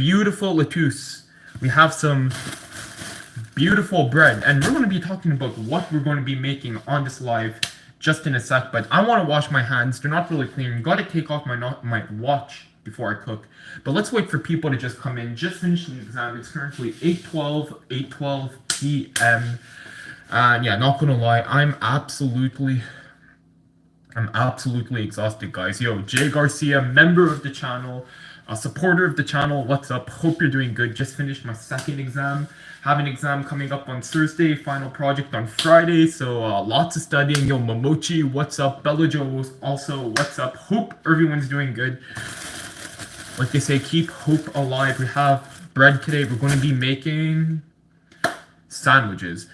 beautiful lettuce. We have some beautiful bread, and we're going to be talking about what we're going to be making on this live just in a sec. But I want to wash my hands. They're not really clean. Got to take off my watch before I cook. But let's wait for people to just come in. Just finished the exam. It's currently 8:12 p.m. And yeah, not gonna lie, I'm absolutely exhausted, guys. Yo, Jay Garcia, member of the channel, a supporter of the channel, what's up? Hope you're doing good. Just finished my second exam. Have an exam coming up on Thursday, final project on Friday, so lots of studying. Yo, Mochi, what's up? Bella Joe, also, what's up? Hope everyone's doing good. Like they say, keep hope alive. We have bread today. We're going to be making sandwiches.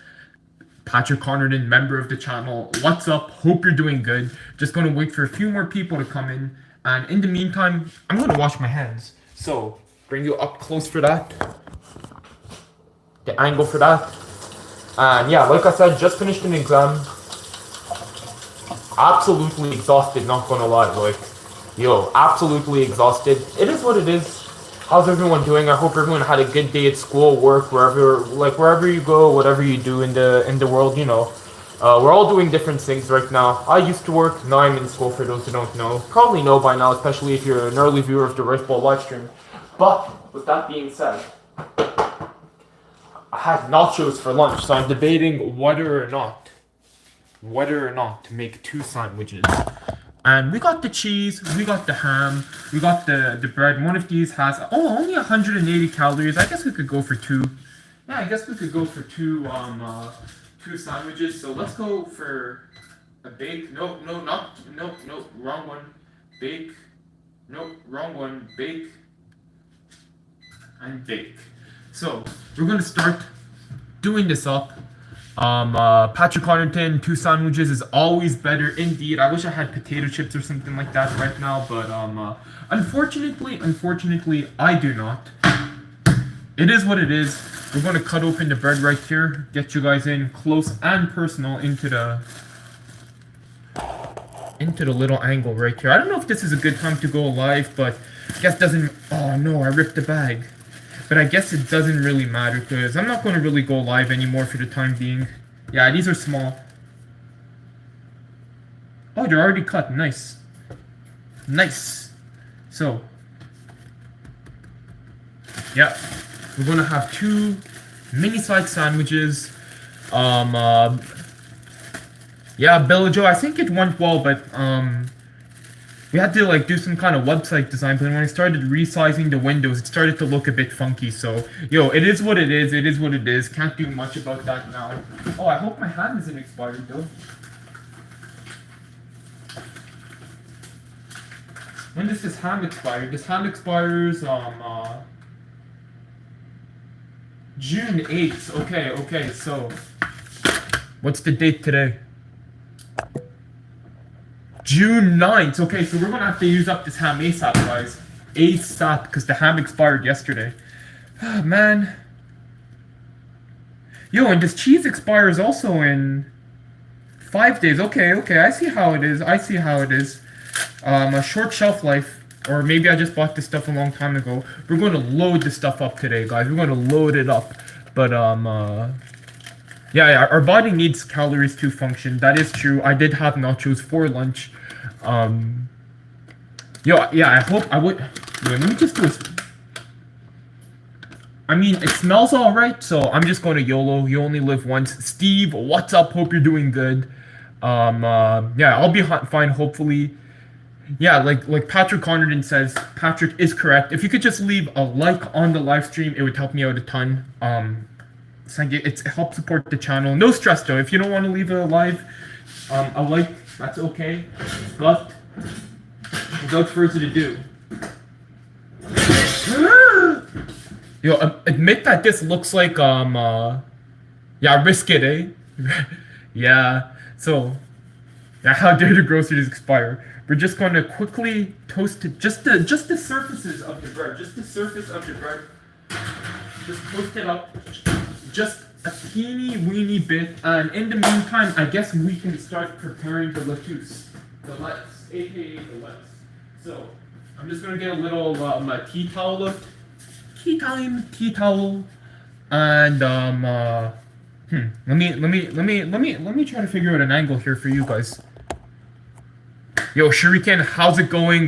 Patrick Connerton, member of the channel, what's up? Hope you're doing good. Just going to wait for a few more people to come in. And in the meantime, I'm going to wash my hands. So, bring you up close for that. The angle for that. And yeah, like I said, just finished an exam. Absolutely exhausted, not going to lie. Like, yo, absolutely exhausted. It is what it is. How's everyone doing? I hope everyone had a good day at school, work, wherever you go, whatever you do in the world, you know. We're all doing different things right now. I used to work, now I'm in school for those who don't know. Probably know by now, especially if you're an early viewer of the Rift Ball livestream. But, with that being said, I had nachos for lunch, so I'm debating whether or not to make 2 sandwiches. And we got the cheese, we got the ham, we got the bread. One of these has, only 180 calories. I guess we could go for 2. Yeah, I guess we could go for 2 sandwiches. So let's go for a bake. No, wrong one. Bake. No, wrong one. Bake. And bake. So we're gonna start doing this up. Patrick Connerton, 2 sandwiches is always better indeed. I wish I had potato chips or something like that right now, but unfortunately, I do not. It is what it is. We're going to cut open the bread right here, get you guys in close and personal into the little angle right here. I don't know if this is a good time to go live, but I guess doesn't. Oh no, I ripped the bag. But I guess it doesn't really matter because I'm not going to really go live anymore for the time being. Yeah, these are small. Oh, they're already cut. Nice. Nice. So, yeah, we're going to have 2 mini-sized sandwiches. Yeah, Bella Joe, I think it went well, but we had to do some kind of website design, but when I started resizing the windows, it started to look a bit funky. So, yo, it is what it is. It is what it is. Can't do much about that now. Oh, I hope my hand isn't expired though. When does this hand expire? This hand expires June 8th. Okay. So, what's the date today? June 9th. Okay, so we're gonna have to use up this ham ASAP, guys. ASAP, because the ham expired yesterday. Oh, man. Yo, and this cheese expires also in 5 days. Okay, I see how it is. A short shelf life. Or maybe I just bought this stuff a long time ago. We're going to load this stuff up today, guys. We're going to load it up. But, yeah, our body needs calories to function. That is true. I did have nachos for lunch. Yeah, I hope I would. Wait, let me just do this. I mean, it smells alright, so I'm just going to YOLO. You only live once. Steve, what's up? Hope you're doing good. Yeah, I'll be fine, hopefully. Yeah, like Patrick Connerton says, Patrick is correct. If you could just leave a like on the live stream, it would help me out a ton. It helps support the channel. No stress though. If you don't want to leave a like, that's okay. But without further ado, yo, admit that this looks like yeah, risk it, eh? Yeah. So, yeah, how dare the groceries expire? We're just going to quickly toast it, just the surfaces of the bread, just the surface of the bread. Just toast it up. Just a teeny weeny bit, and in the meantime, I guess we can start preparing the lettuce, aka the lettuce. So I'm just gonna get a little tea towel out, tea towel, and let me try to figure out an angle here for you guys. Yo, Shuriken, how's it going?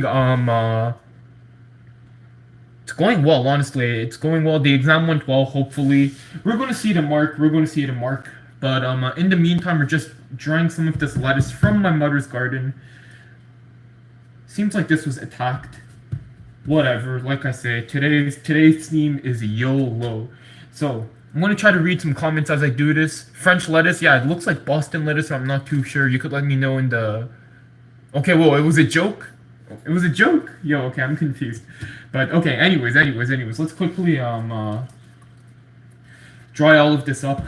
It's going well, honestly. It's going well. The exam went well, hopefully. We're going to see the mark. But in the meantime, we're just drying some of this lettuce from my mother's garden. Seems like this was attacked. Whatever. Like I say, today's theme is YOLO. So I'm going to try to read some comments as I do this. French lettuce. Yeah, it looks like Boston lettuce. So I'm not too sure. You could let me know in the... Okay, whoa, it was a joke? It was a joke? Yo, okay, I'm confused. But, okay, anyways, let's quickly, dry all of this up.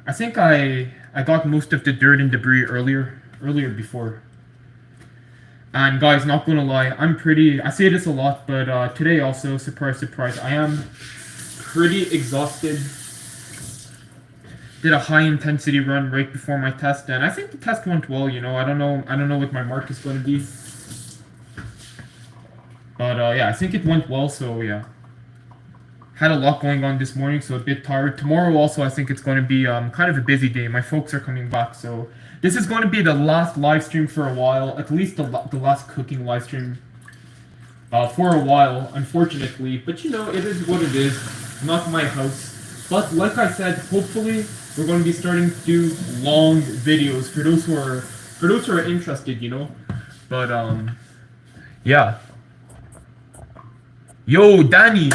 I think I got most of the dirt and debris earlier before. And guys, not gonna lie, I say this a lot, but today also, surprise, surprise, I am pretty exhausted. Did a high intensity run right before my test, and I think the test went well. You know, I don't know what my mark is going to be, but yeah, I think it went well. So yeah, had a lot going on this morning, so a bit tired. Tomorrow also, I think it's going to be kind of a busy day. My folks are coming back, so this is going to be the last live stream for a while, at least the last cooking live stream for a while, unfortunately. But you know, it is what it is. Not my house. But like I said, hopefully we're going to be starting to do long videos for those who are interested, you know. But yeah. Yo, Danny.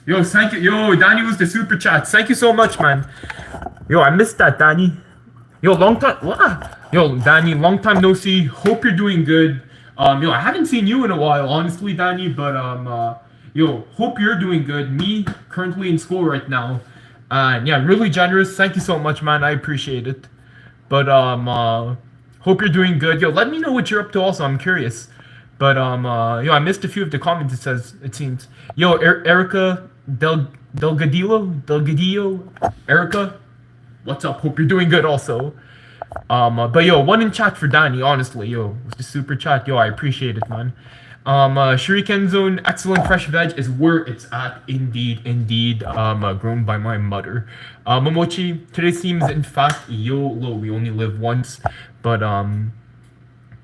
Yo, thank you. Yo, Danny was the super chat. Thank you so much, man. Yo, I missed that, Danny. Yo, long time. What? Yo, Danny, long time no see. Hope you're doing good. Yo, I haven't seen you in a while, honestly, Danny. But yo, hope you're doing good. Me, currently in school right now. And yeah, really generous. Thank you so much, man. I appreciate it. But hope you're doing good. Yo, let me know what you're up to also. I'm curious. But yo, I missed a few of the comments, it seems. Yo, Erica Delgadillo, Erica, what's up? Hope you're doing good also. But yo, one in chat for Danny, honestly. Yo, with the super chat. Yo, I appreciate it, man. Shuriken Zone, excellent fresh veg is where it's at, indeed, grown by my mother. Mochi, today's theme is in fact YOLO, we only live once. But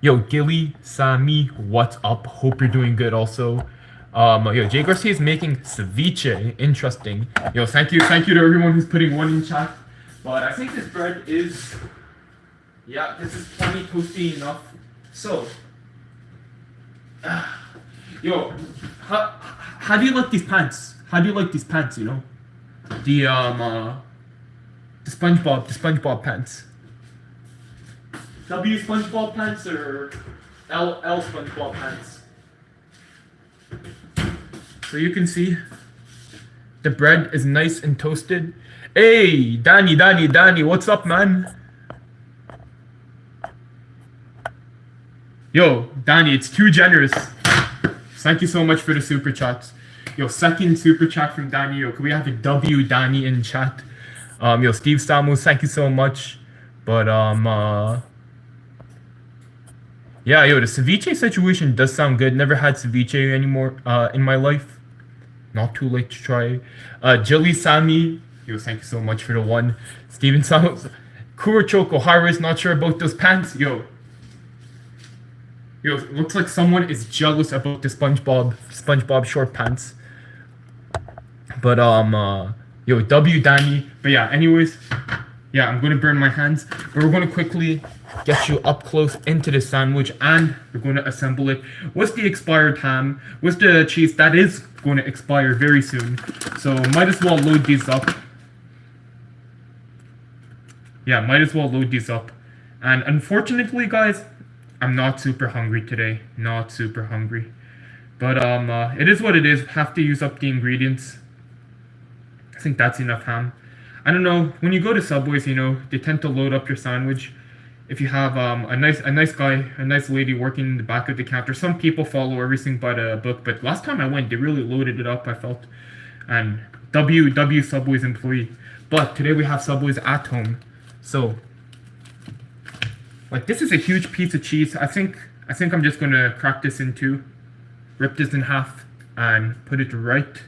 yo, Gilly, Sammy, what's up? Hope you're doing good also. Yo, Jay Garcia is making ceviche, interesting. Yo, thank you to everyone who's putting one in chat. But I think this bread is, yeah, this is plenty toasty enough. So, yo, how do you like these pants? You know, the SpongeBob pants. W SpongeBob pants or L SpongeBob pants? So you can see the bread is nice and toasted. Hey, Danny, what's up, man? Yo, Danny, it's too generous. Thank you so much for the super chats. Yo, second super chat from Danny. Yo, can we have a W Danny in chat? Yo, Steve Stamos, thank you so much. But yeah, yo, the ceviche situation does sound good. Never had ceviche anymore in my life. Not too late to try. Jilly Sammy, yo, thank you so much for the one. Steven Stamos, Kurochoko Harris, not sure about those pants. Yo, it looks like someone is jealous about the SpongeBob short pants. But yo, W Danny. But yeah, anyways, yeah, I'm gonna burn my hands. But we're gonna quickly get you up close into the sandwich, and we're gonna assemble it with the expired ham, with the cheese that is going to expire very soon. So might as well load these up. Yeah, might as well load these up. And unfortunately, guys, I'm not super hungry today. Not super hungry. But it is what it is. Have to use up the ingredients. I think that's enough ham. I don't know. When you go to Subways, you know, they tend to load up your sandwich. If you have a nice guy, a nice lady working in the back of the counter. Some people follow everything by the book, but last time I went, they really loaded it up, I felt. And W Subways employee. But today we have Subways at home. So, like, this is a huge piece of cheese. I think I'm just gonna crack this in two. rip this in half and put it right.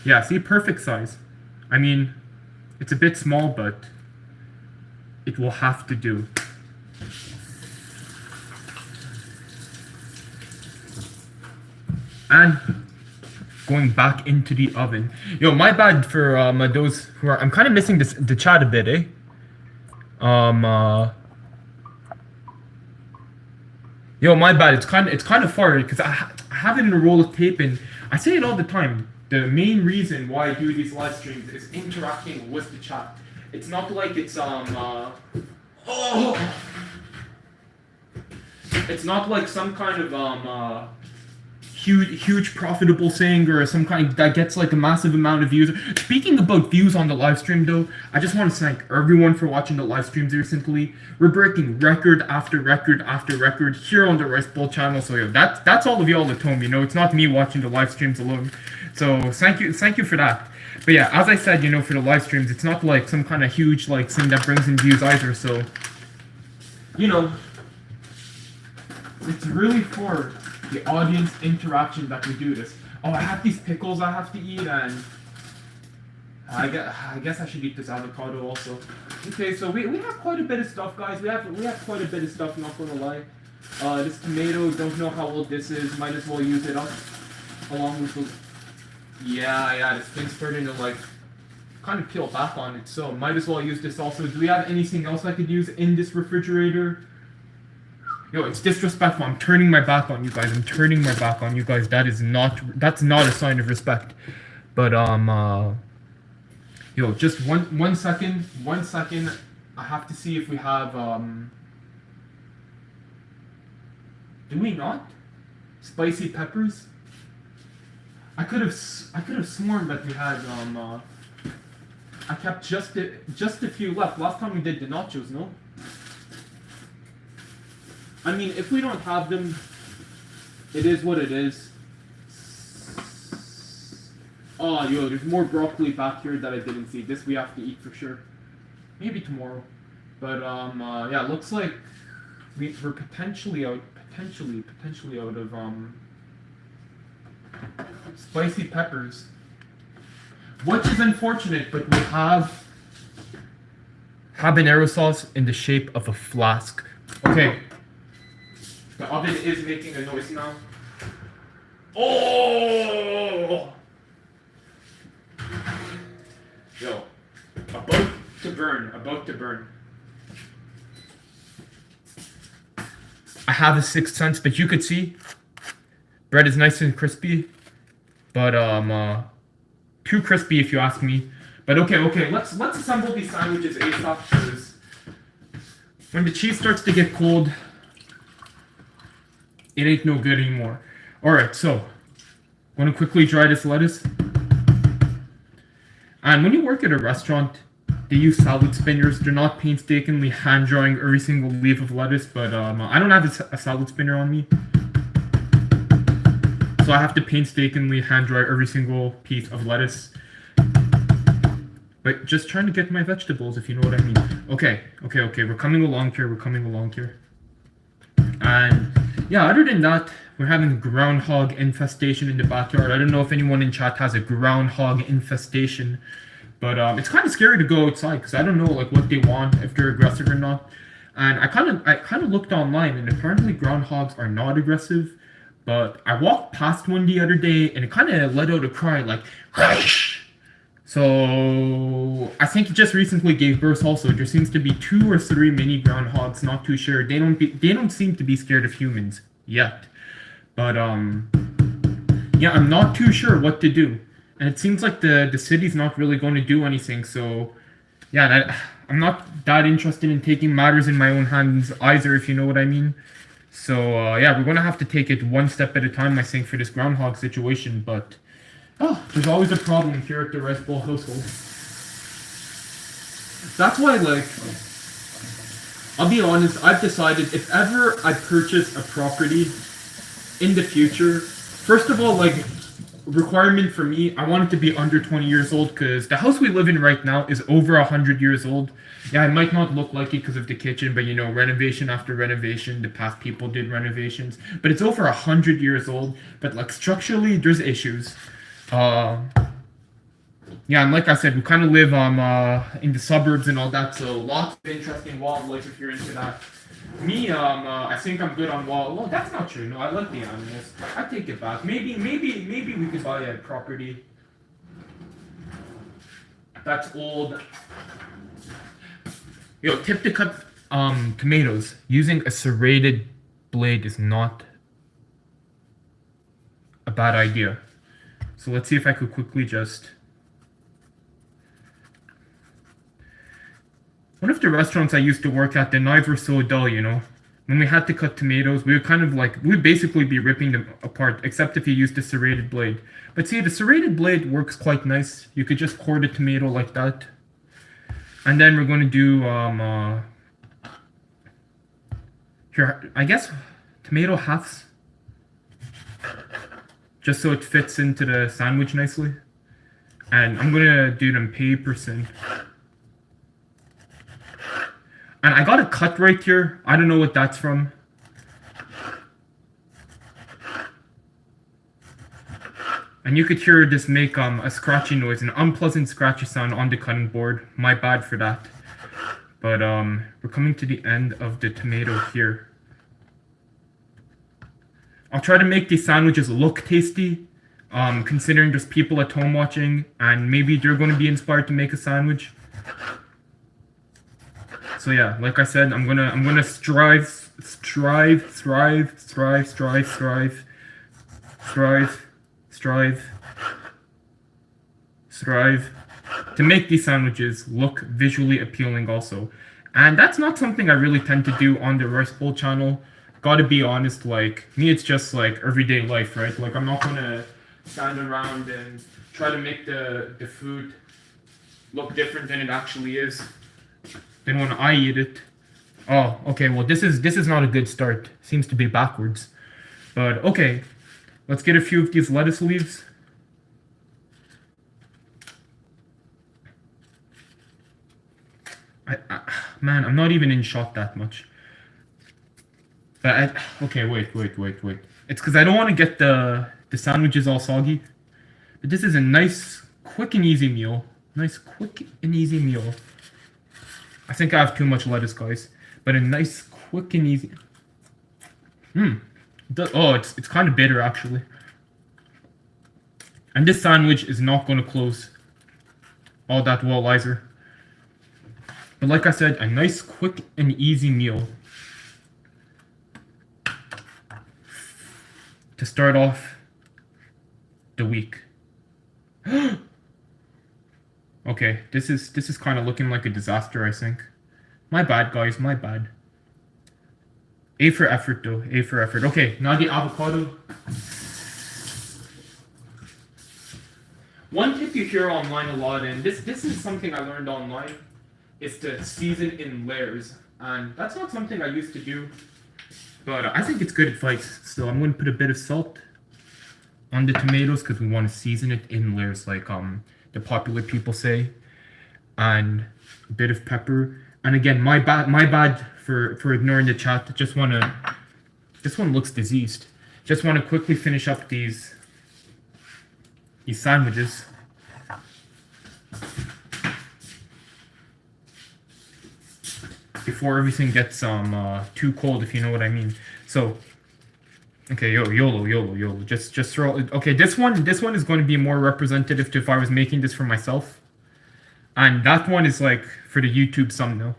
Yeah, see, perfect size. I mean, it's a bit small, but it will have to do. And going back into the oven. Yo, my bad for those who are. I'm kind of missing the chat a bit, eh? Yo, my bad. It's kind of far because I have it in a roll of tape, and I say it all the time. The main reason why I do these live streams is interacting with the chat. It's not like it's it's not like some kind of huge profitable thing or some kind that gets like a massive amount of views. Speaking about views on the live stream though, I just want to thank everyone for watching the live streams recently. We're breaking record after record after record here on the Rice Bowl channel. So yeah, that's all of y'all at home, you know, it's not me watching the live streams alone. So thank you for that. But yeah, as I said, you know, for the live streams, it's not like some kind of huge like thing that brings in views either. So, you know, it's really for the audience interaction that we do this. Oh, I have these pickles I have to eat, and I guess I should eat this avocado also. Okay, so we have quite a bit of stuff, guys. We have quite a bit of stuff, not gonna lie. This tomato, don't know how old this is. Might as well use it up along with the. Yeah, this thing's starting to like kind of peel back on it. So might as well use this also. Do we have anything else I could use in this refrigerator? Yo, it's disrespectful. I'm turning my back on you guys. That's not a sign of respect. But yo, just one second. I have to see if we have do we not? Spicy peppers? I could have sworn that we had I kept just a few left. Last time we did the nachos, no? I mean, if we don't have them, it is what it is. Oh, yo, there's more broccoli back here that I didn't see. This we have to eat for sure. Maybe tomorrow. But, yeah, looks like we're potentially out of, spicy peppers. Which is unfortunate, but we have habanero sauce in the shape of a flask. Okay. The oven is making a noise now. Oh! Yo, about to burn. I have a sixth sense, but you could see bread is nice and crispy, but too crispy if you ask me. But okay, let's assemble these sandwiches ASAP, because when the cheese starts to get cold, it ain't no good anymore. Alright, so want to quickly dry this lettuce. And when you work at a restaurant, they use salad spinners. They're not painstakingly hand drying every single leaf of lettuce, but I don't have a salad spinner on me, so I have to painstakingly hand dry every single piece of lettuce. But just trying to get my vegetables, if you know what I mean. Okay, we're coming along here. And yeah, other than that, we're having a groundhog infestation in the backyard. I don't know if anyone in chat has a groundhog infestation, but it's kind of scary to go outside because I don't know like what they want, if they're aggressive or not. And I kind of looked online, and apparently groundhogs are not aggressive. But I walked past one the other day, and it kind of let out a cry like, "Hush!" So I think it just recently gave birth. Also, there seems to be 2 or 3 mini groundhogs. Not too sure. They don't seem to be scared of humans yet. But yeah, I'm not too sure what to do. And it seems like the city's not really going to do anything. So yeah, I'm not that interested in taking matters in my own hands either, if you know what I mean. So yeah, we're gonna have to take it one step at a time, I think, for this groundhog situation. But there's always a problem here at the Rice Bowl household. That's why, like, I'll be honest, I've decided if ever I purchase a property in the future, first of all, like, requirement for me, I want it to be under 20 years old because the house we live in right now is over 100 years old. Yeah, it might not look like it because of the kitchen, but you know, renovation after renovation, the past people did renovations. But it's over 100 years old. But like structurally, there's issues. Uh, yeah, and like I said, we kind of live in the suburbs and all that, so lots of interesting wildlife if you're into that. Me, I think I'm good on wall. Well, that's not true. No, I like the animals. I take it back. Maybe we could buy a property that's old. Yo, tip to cut tomatoes using a serrated blade is not a bad idea. So let's see if I could quickly just. One of the restaurants I used to work at, the knives were so dull, you know. When we had to cut tomatoes, we would kind of like, we'd basically be ripping them apart, except if you used a serrated blade. But see, the serrated blade works quite nice. You could just core the tomato like that. And then we're going to do, here, I guess, tomato halves. Just so it fits into the sandwich nicely. And I'm going to do them pay%. And I got a cut right here. I don't know what that's from. And you could hear this make a scratchy noise, an unpleasant scratchy sound on the cutting board. My bad for that. But we're coming to the end of the tomato here. I'll try to make these sandwiches look tasty, considering there's people at home watching, and maybe they're going to be inspired to make a sandwich. So yeah, like I said, I'm gonna strive to make these sandwiches look visually appealing also. And that's not something I really tend to do on the rice bowl channel. Gotta be honest, like me, it's just like everyday life, right? Like I'm not gonna stand around and try to make the food look different than it actually is. Then when I eat it, oh, okay, well this is not a good start. Seems to be backwards. But okay, let's get a few of these lettuce leaves. Man, I'm not even in shot that much. But okay, wait. It's because I don't want to get the sandwiches all soggy. But this is a nice, quick and easy meal. I think I have too much lettuce, guys. But a nice, quick and easy. Oh, it's kind of bitter, actually. And this sandwich is not going to close all that well either. But like I said, a nice, quick and easy meal to start off the week. Okay, this is kind of looking like a disaster, I think. My bad, guys, my bad. A for effort, though. A for effort. Okay, now the avocado. One tip you hear online a lot, and this is something I learned online, is to season in layers. And that's not something I used to do, but I think it's good advice. So I'm going to put a bit of salt on the tomatoes because we want to season it in layers, like the popular people say, and a bit of pepper. And again, my bad for ignoring the chat. Just wanna, this one looks diseased. Just want to quickly finish up these sandwiches. Before everything gets too cold, if you know what I mean. So, okay, YOLO. Just throw. Okay, this one is going to be more representative to if I was making this for myself, and that one is like for the YouTube thumbnail.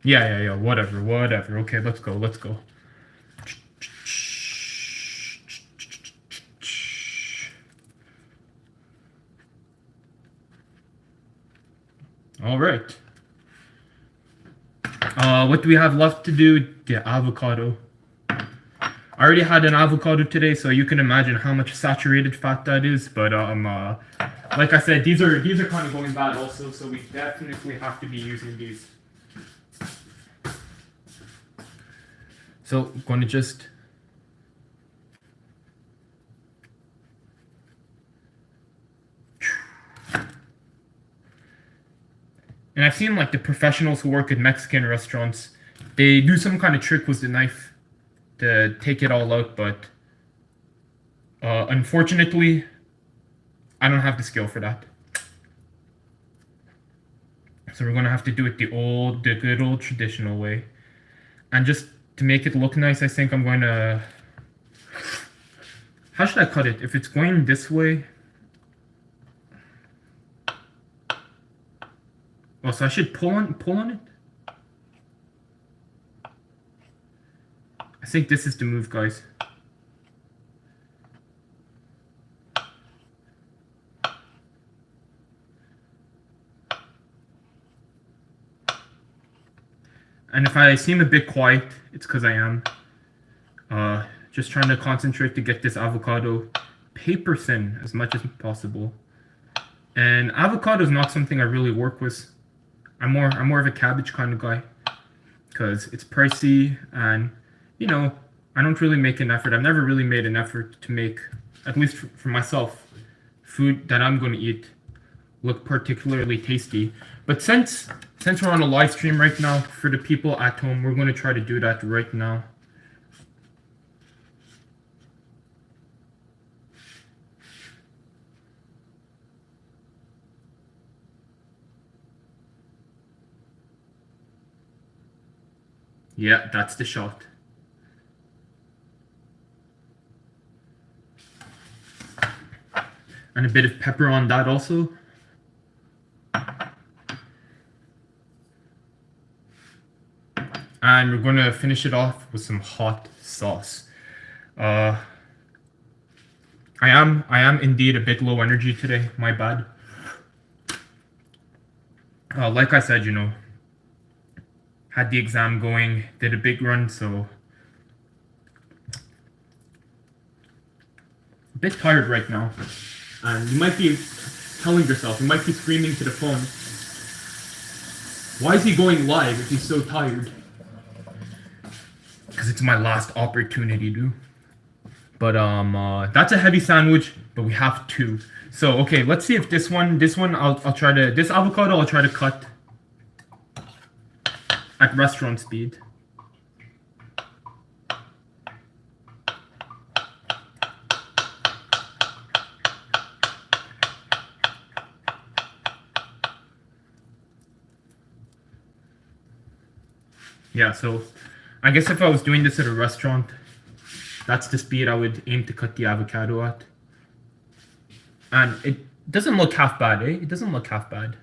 Yeah. Whatever. Okay, let's go. All right. What do we have left to do? The avocado. I already had an avocado today, so you can imagine how much saturated fat that is. But like I said, these are kind of going bad also, so we definitely have to be using these. So I'm going to just I've seen like the professionals who work at Mexican restaurants, they do some kind of trick with the knife to take it all out, but unfortunately, I don't have the skill for that. So we're gonna have to do it the good old traditional way. And just to make it look nice, I think I'm going to... How should I cut it? If it's going this way... Oh, so I should pull on it? I think this is the move, guys. And if I seem a bit quiet, it's because I am. Just trying to concentrate to get this avocado paper thin as much as possible. And avocado is not something I really work with. I'm more of a cabbage kind of guy, because it's pricey, and you know, I don't really make an effort. I've never really made an effort to make, at least for myself, food that I'm going to eat look particularly tasty. But since we're on a live stream right now, for the people at home, we're going to try to do that right now. Yeah, that's the shot. And a bit of pepper on that also. And we're gonna finish it off with some hot sauce. I am indeed a bit low energy today, my bad. Like I said, you know, had the exam going, did a big run, so a bit tired right now. And you might be telling yourself, you might be screaming to the phone, why is he going live if he's so tired? Because it's my last opportunity, dude. But that's a heavy sandwich, but we have two. So okay, let's see if this one I'll try to, this avocado I'll try to cut at restaurant speed. Yeah, so I guess if I was doing this at a restaurant, that's the speed I would aim to cut the avocado at. And it doesn't look half bad, eh? It doesn't look half bad.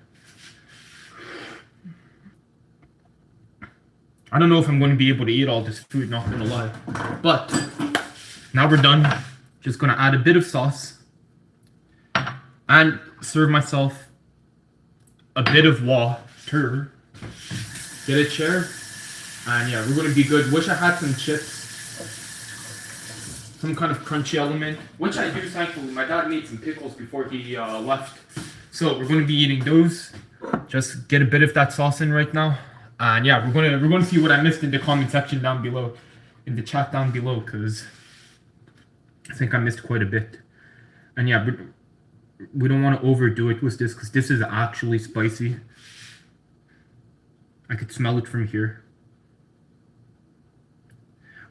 I don't know if I'm going to be able to eat all this food, not gonna lie. But now we're done. Just gonna add a bit of sauce and serve myself a bit of water. Get a chair, and yeah, we're gonna be good. Wish I had some chips, some kind of crunchy element, which I do thankfully. My dad made some pickles before he left, so we're gonna be eating those. Just get a bit of that sauce in right now. And yeah, we're gonna see what I missed in the comment section down below, in the chat down below, because I think I missed quite a bit. And yeah, we don't want to overdo it with this, because this is actually spicy. I could smell it from here.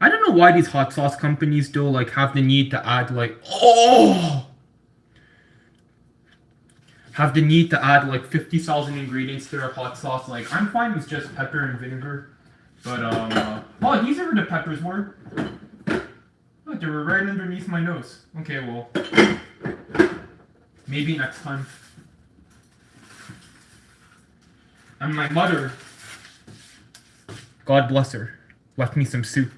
I don't know why these hot sauce companies though like have the need to add like have the need to add like 50,000 ingredients to their hot sauce. Like, I'm fine with just pepper and vinegar. But, oh, these are where the peppers were. Look, they were right underneath my nose. Okay, well, maybe next time. And my mother, God bless her, left me some soup.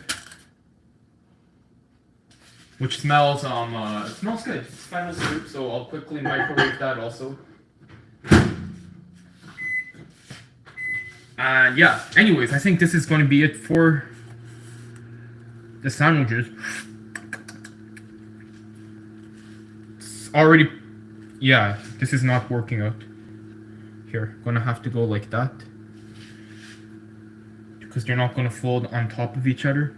Which smells, it smells good. It's fennel soup, so I'll quickly microwave that also. And yeah, anyways, I think this is going to be it for the sandwiches. It's already, yeah, this is not working out. Here, gonna have to go like that, because they're not gonna fold on top of each other.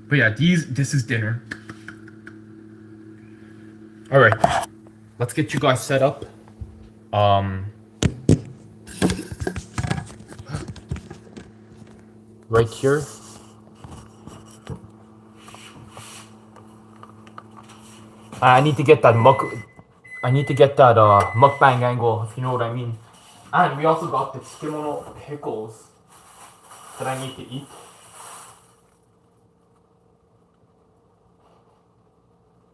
But yeah, this is dinner. Alright, let's get you guys set up. Right here. I need to get that mukbang angle, if you know what I mean. And we also got the Skimono pickles that I need to eat.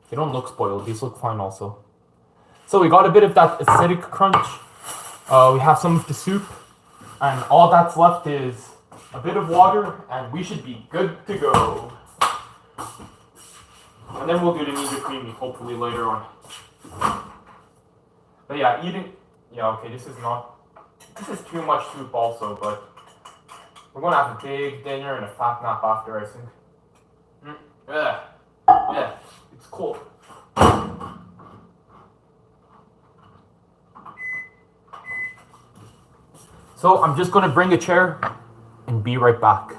They don't look spoiled, these look fine also. So we got a bit of that acidic crunch. We have some of the soup. And all that's left is a bit of water, and we should be good to go. And then we'll do the Ninja Creamy, hopefully later on. But yeah, okay, this is too much soup also, but we're gonna have a big dinner and a fat nap after, I think. Yeah, it's cool. So I'm just gonna bring a chair and be right back.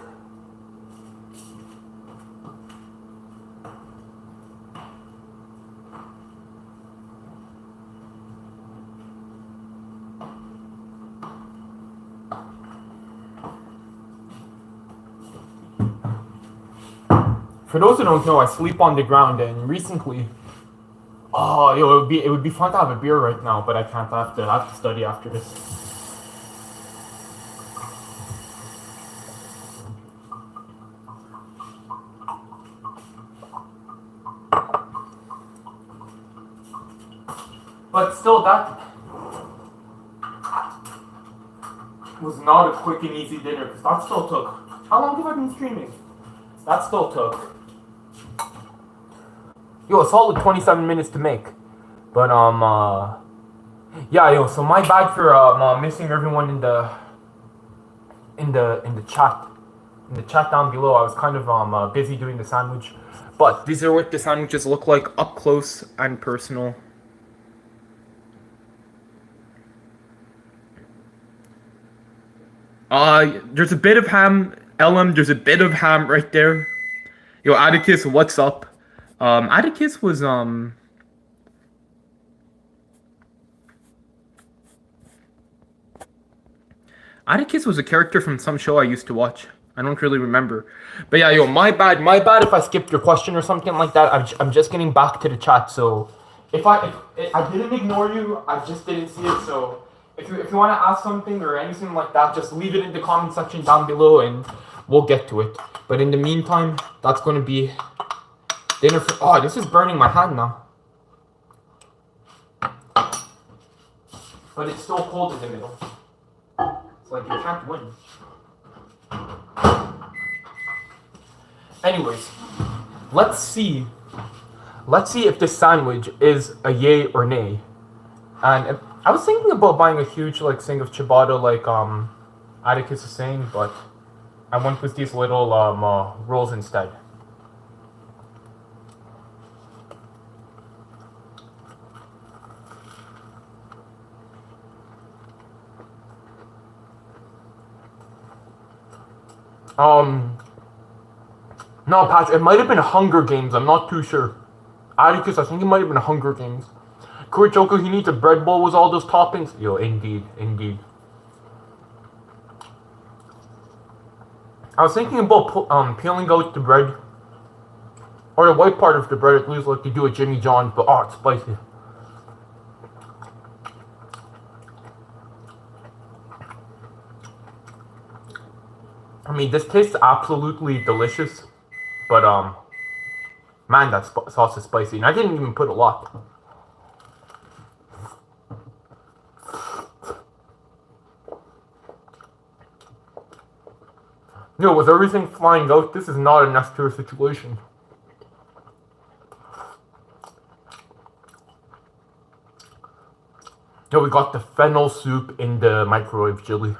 For those who don't know, I sleep on the ground, and recently, it would be fun to have a beer right now, but I can't. I have to study after this. But still, that was not a quick and easy dinner, because that still took. How long have I been streaming? That still took. A solid 27 minutes to make. But yeah, so my bad for missing everyone in the chat. In the chat down below, I was kind of busy doing the sandwich. But these are what the sandwiches look like up close and personal. There's a bit of ham, Ellum, there's a bit of ham right there. Yo, Atticus, what's up? Atticus was, Atticus was a character from some show I used to watch. I don't really remember. But yeah, my bad if I skipped your question or something like that. I'm just getting back to the chat, so if I didn't ignore you, I just didn't see it, so if you want to ask something or anything like that, just leave it in the comment section down below and we'll get to it. But in the meantime, that's going to be dinner for... Oh, this is burning my hand now. But it's still cold in the middle. It's like you can't win. Anyways, let's see if this sandwich is a yay or nay. And I was thinking about buying a huge thing of ciabatta like Atticus is saying, but I went with these little rolls instead. No, Patrick, it might have been Hunger Games. I'm not too sure. Atticus, I think it might have been Hunger Games. Kurichoko, he needs a bread bowl with all those toppings. Yo, indeed. I was thinking about peeling out the bread. Or the white part of the bread, at least like they do at Jimmy John's, but it's spicy. I mean, this tastes absolutely delicious, but man, that sauce is spicy, and I didn't even put a lot. No, with everything flying out, this is not a necessary situation. No, we got the fennel soup in the microwave chili.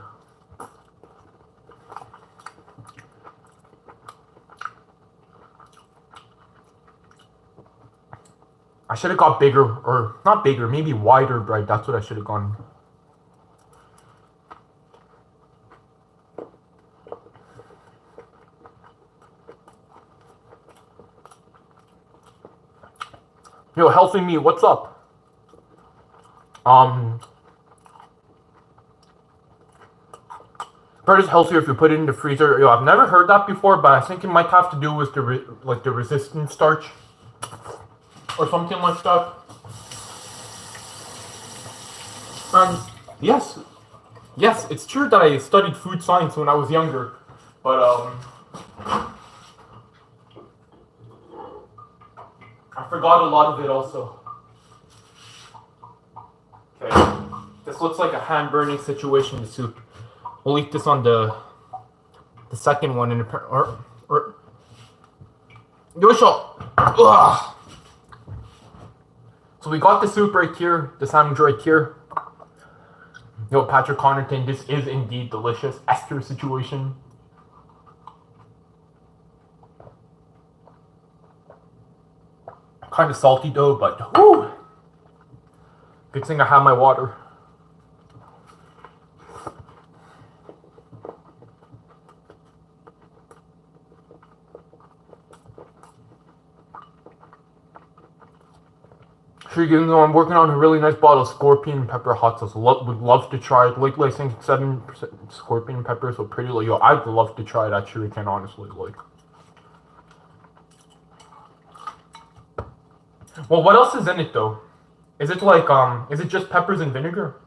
I should have got bigger, or not bigger, maybe wider bread. That's what I should have gone. Yo, healthy me, what's up? Bread is healthier if you put it in the freezer. Yo, I've never heard that before, but I think it might have to do with the the resistant starch or something like that. Yes, it's true that I studied food science when I was younger, but I forgot a lot of it also. Okay, this looks like a hand burning situation in the soup. We'll eat this on the second one in or Ugh. So we got the soup right here, the sandwich right here. Yo, Patrick Connaughton, this is indeed delicious. Esther situation. Kind of salty though, but whoo! Good thing I have my water. Sure, you know, I'm working on a really nice bottle of scorpion pepper hot sauce. Would love to try it. Like I think 7% scorpion pepper, so pretty low. Yo, I'd love to try that shuriken, honestly. Like, well, what else is in it though? Is it like is it just peppers and vinegar?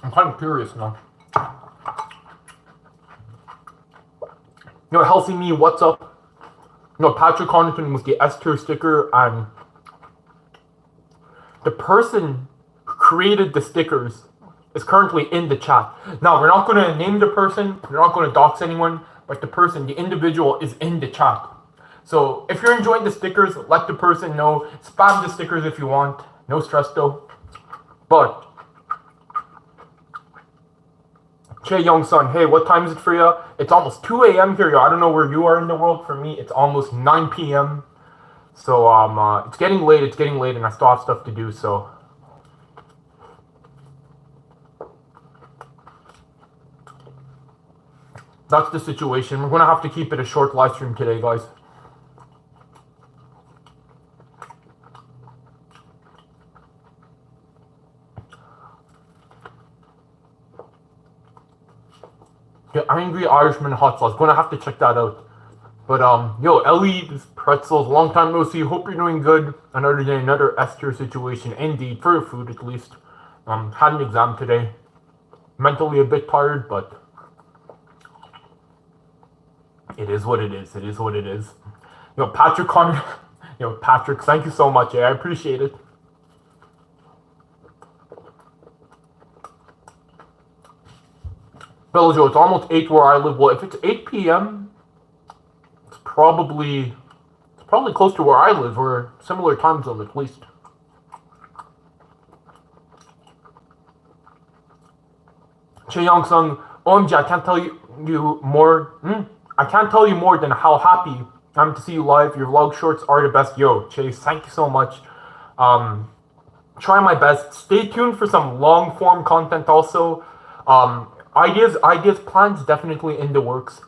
I'm kind of curious now. Yo, healthy me, what's up? No, Patrick Connaughton was the S tier sticker, and the person who created the stickers is currently in the chat. Now, we're not going to name the person, we're not going to dox anyone, but the person, the individual, is in the chat. So, if you're enjoying the stickers, let the person know. Spam the stickers if you want. No stress, though. But Che Young Sun, hey, what time is it for you? It's almost 2 a.m. here, yo. I don't know where you are in the world. For me, it's almost 9 p.m. So, it's getting late, and I still have stuff to do, so. That's the situation. We're gonna have to keep it a short live stream today, guys. Yeah, Angry Irishman hot sauce. Gonna have to check that out. But yo, Ellie, this pretzels, long time no see. Hope you're doing good. Another day, another Esther situation. Indeed, for your food at least. Had an exam today. Mentally a bit tired, but it is what it is. It is what it is. Yo, Patrick Connor. Yo, Patrick, thank you so much. I appreciate it. Beljo, it's almost 8 where I live. Well, if it's 8 p.m., it's probably close to where I live. We're similar time zone at least. Che Young Sung, OMG, I can't tell you more. I can't tell you more than how happy I'm to see you live. Your vlog shorts are the best. Yo, Chase, thank you so much. Try my best. Stay tuned for some long form content also. Ideas, plans definitely in the works.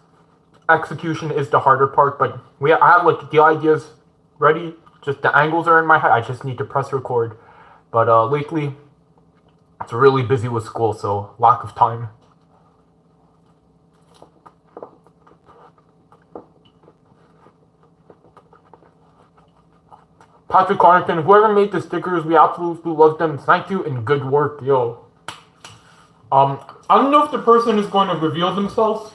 Execution is the harder part, but I have like the ideas ready. Just the angles are in my head. I just need to press record. But lately, it's really busy with school, so lack of time. Patrick Connaughton, whoever made the stickers, we absolutely love them. Thank you and good work, yo. I don't know if the person is going to reveal themselves.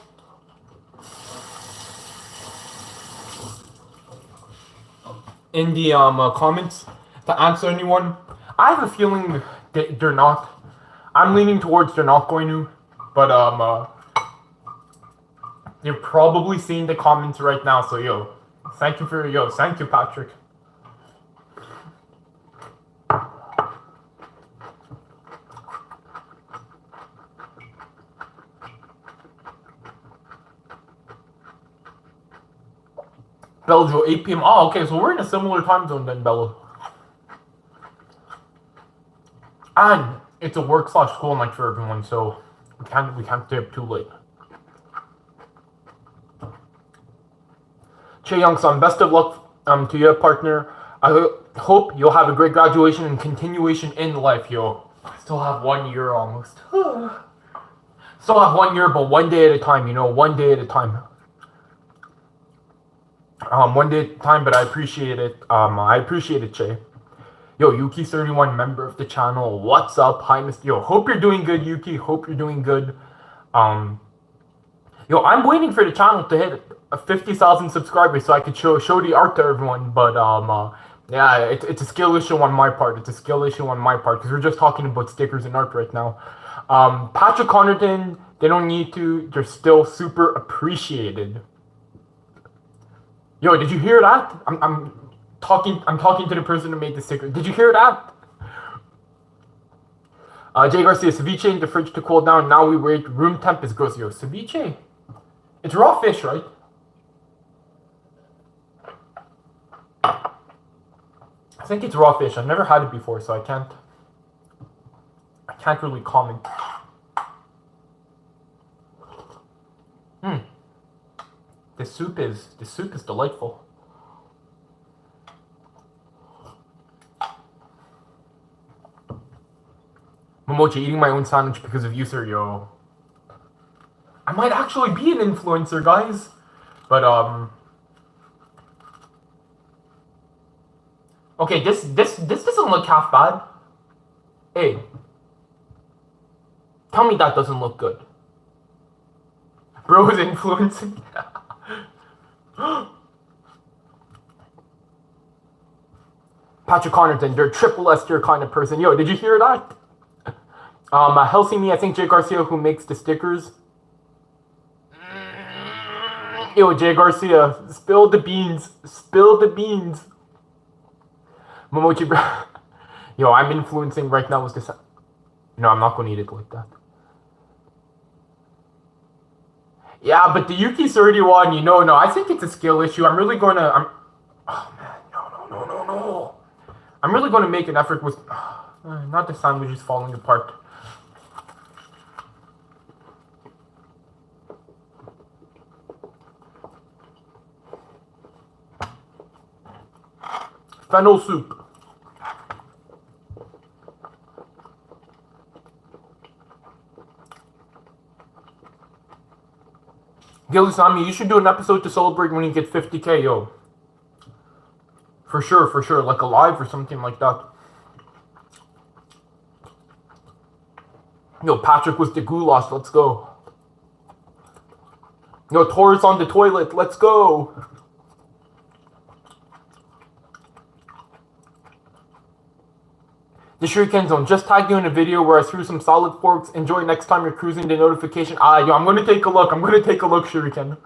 In the comments to answer anyone. I have a feeling that they're not. I'm leaning towards they're not going to, but you're probably seeing the comments right now. So thank you, Patrick. Belgio, 8 p.m. Oh, okay, so we're in a similar time zone then, Bella. And it's a work/school night for everyone, so we can't stay up too late. Che Young-san, best of luck to your partner. I hope you'll have a great graduation and continuation in life, yo. I still have 1 year almost. Still have 1 year, but one day at a time, you know, one day at a time. One day at a time, but I appreciate it. I appreciate it, Che. Yo, Yuki31, member of the channel. What's up? Hi, Mr. Yo. Hope you're doing good, Yuki. Hope you're doing good. Yo, I'm waiting for the channel to hit 50,000 subscribers so I could show the art to everyone. But yeah, it's a skill issue on my part. It's a skill issue on my part because we're just talking about stickers and art right now. Patrick Connerton, they don't need to. They're still super appreciated. Yo, did you hear that? I'm talking to the person who made the sticker. Did you hear that? Jay Garcia, ceviche in the fridge to cool down. Now we wait. Room temp is gross. Yo, ceviche? It's raw fish, right? I think it's raw fish. I've never had it before, so I can't really comment. The soup is delightful. Mochi, eating my own sandwich because of you, sir, yo. I might actually be an influencer, guys. But okay, this doesn't look half bad. Hey. Tell me that doesn't look good. Bro is influencing. Patrick Connerton, they're triple S tier kind of person. Yo, did you hear that? Helsi me, I think Jay Garcia who makes the stickers. Yo, Jay Garcia, spill the beans. Spill the beans. Momochi, bro. Yo, I'm influencing right now with this. No, I'm not going to eat it like that. Yeah, but the Yuki31, you know, no, I think it's a skill issue. I'm really going to... Oh, man, no. I'm really going to make an effort with... not the sandwich is falling apart. Fennel soup. Gilly-sami, you should do an episode to celebrate when you get 50K, yo. For sure. Like a live or something like that. Yo, Patrick was the goulash. Let's go. Yo, Taurus on the toilet. Let's go. The Shuriken Zone. Just tagged you in a video where I threw some solid forks. Enjoy next time you're cruising the notification. Yo, I'm going to take a look. Shuriken.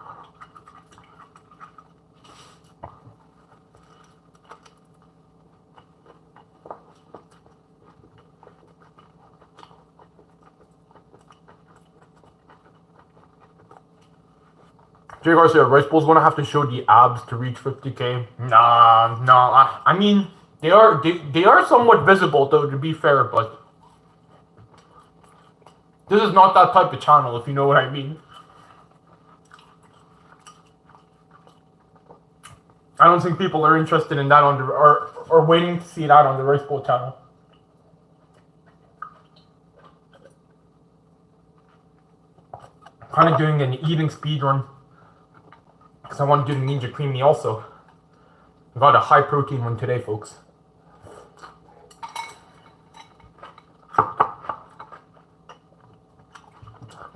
Jay Garcia, Rice Bowl's going to have to show the abs to reach 50K. Nah. I mean... They are somewhat visible though, to be fair, but this is not that type of channel, if you know what I mean. I don't think people are interested in that on the or waiting to see that on the Rice Bowl channel. Kind of doing an eating speed run because I want to do the Ninja Creamy also. I got a high protein one today, folks.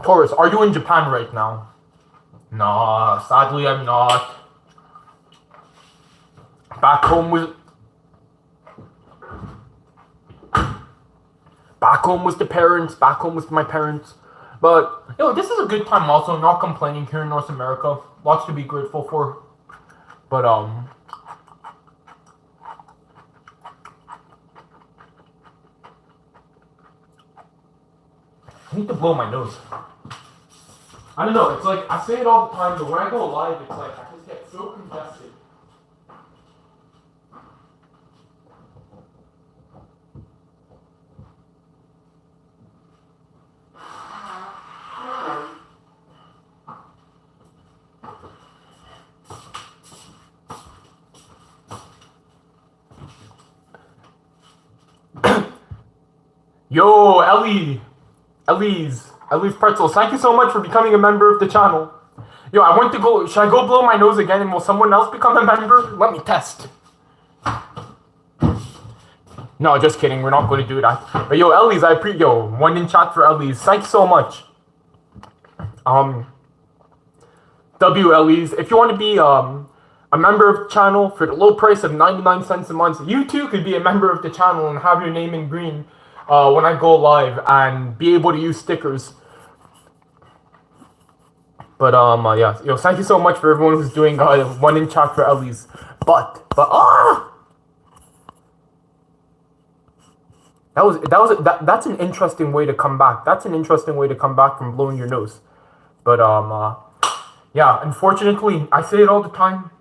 Taurus, are you in Japan right now? Nah, sadly I'm not. Back home with the parents, back home with my parents. But, yo, this is a good time also, not complaining here in North America. Lots to be grateful for. But, I need to blow my nose. I don't know, it's like, I say it all the time, but when I go live, it's like, I just get so congested. Yo, Ellie's Pretzels. Thank you so much for becoming a member of the channel. Yo, I went to go. Should I go blow my nose again and will someone else become a member? Let me test. No, just kidding. We're not going to do that. But yo, Ellie's, yo, one in chat for Ellie's. Thank you so much. Ellie's, if you want to be a member of the channel for the low price of 99 cents a month, you too could be a member of the channel and have your name in green when I go live and be able to use stickers. But yeah, yo, thank you so much for everyone who's doing one in chat for Ellie's. That's an interesting way to come back. That's an interesting way to come back from blowing your nose. But yeah, unfortunately, I say it all the time.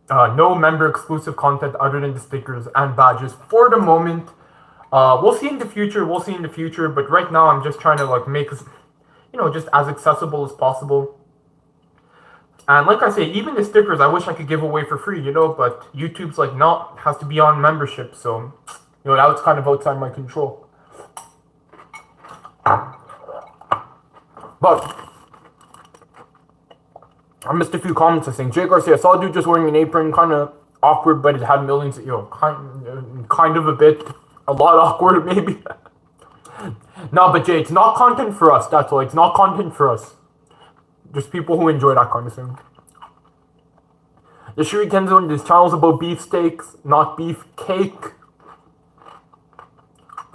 No member exclusive content other than the stickers and badges for the moment. We'll see in the future. But right now, I'm just trying to like make us, just as accessible as possible. And like I say, even the stickers, I wish I could give away for free, but YouTube's like, no, it has to be on membership. So, that was kind of outside my control. But I missed a few comments. I think Jay Garcia, I saw a dude just wearing an apron, kind of awkward, but it had millions. Kind of a lot awkward maybe. No, but Jay, it's not content for us. That's why it's not content for us. Just people who enjoy that kind of thing. The Shuriken Zone, this channel's about beefsteaks, not beef cake.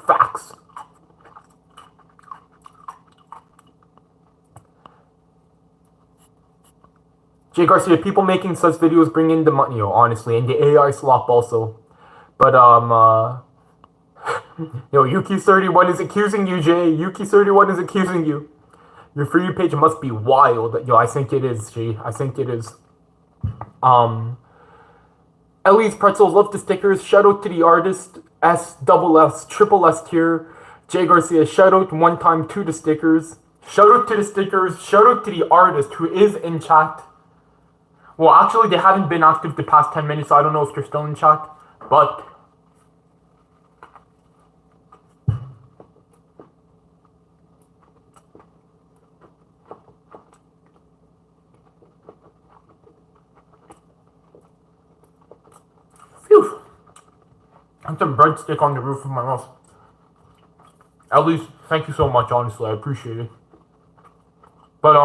Facts. Jay Garcia, people making such videos bring in the money, honestly, and the AI slop also. But, Yuki31 is accusing you, Jay. Yuki31 is accusing you. Your For You page must be wild. I think it is, Jay. I think it is. Ellie's Pretzels, love the stickers. Shout out to the artist. Triple S tier. Jay Garcia, shout out one time to the stickers. Shout out to the stickers. Shout out to the artist who is in chat. Well, actually, they haven't been active the past 10 minutes, so I don't know if they're still in chat. But phew. And some breadstick on the roof of my mouth. At least, thank you so much, honestly. I appreciate it. But,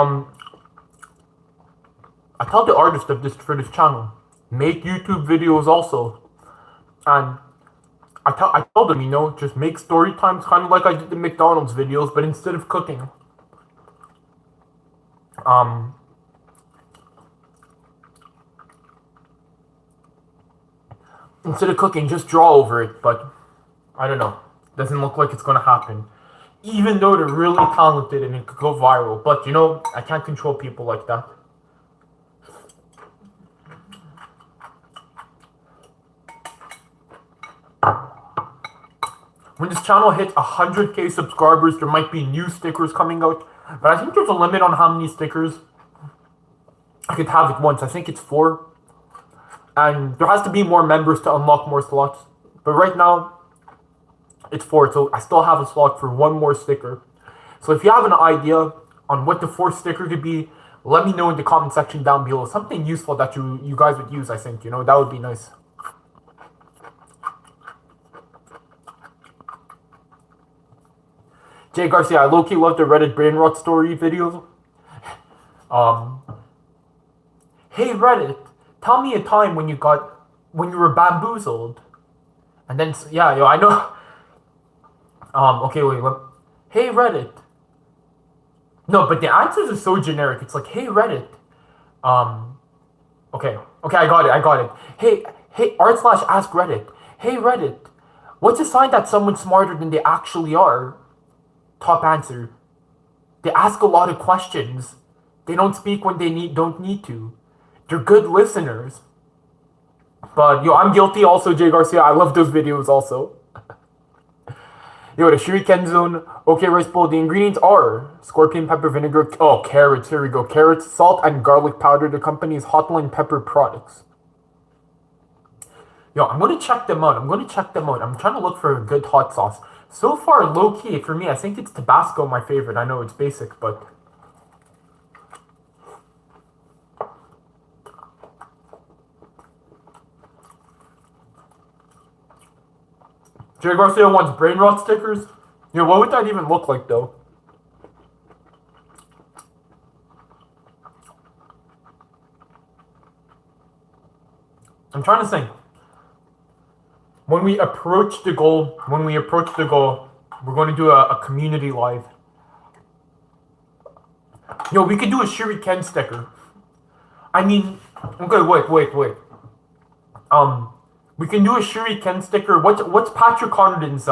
I tell the artist of this for this channel, make YouTube videos also. And I told them, just make story times kind of like I did the McDonald's videos, but instead of cooking. Instead of cooking, just draw over it, but I don't know. Doesn't look like it's gonna happen. Even though they're really talented and it could go viral. But I can't control people like that. When this channel hits 100k subscribers, there might be new stickers coming out. But I think there's a limit on how many stickers I could have at once. I think it's 4. And there has to be more members to unlock more slots. But right now, it's 4. So I still have a slot for 1 more sticker. So if you have an idea on what the 4th sticker could be, let me know in the comment section down below. Something useful that you guys would use, I think. That would be nice. Jay Garcia, I low-key love the Reddit brain rot story videos. Hey Reddit, tell me a time when you were bamboozled. And then, I know. Okay, wait, hey Reddit. No, but the answers are so generic. It's like, hey Reddit. Okay, I got it. Hey, /ask Reddit. Hey Reddit, what's a sign that someone's smarter than they actually are? Top answer. They ask a lot of questions. They don't speak when they don't need to. They're good listeners. But I'm guilty also, Jay Garcia. I love those videos also. The Shuriken Zone. Okay, rice bowl. The ingredients are scorpion pepper vinegar. Oh, carrots. Here we go. Carrots, salt, and garlic powder. The company is Hotline Pepper Products. Yo, I'm gonna check them out. I'm trying to look for a good hot sauce. So far, low key for me, I think it's Tabasco, my favorite. I know it's basic, but Jerry Garcia wants brain rot stickers. Yeah, what would that even look like though? I'm trying to think. When we approach the goal, we're going to do a community live. Yo, we could do a shuriken sticker. I mean, okay, wait. We can do a shuriken sticker. What's Patrick Connaughton's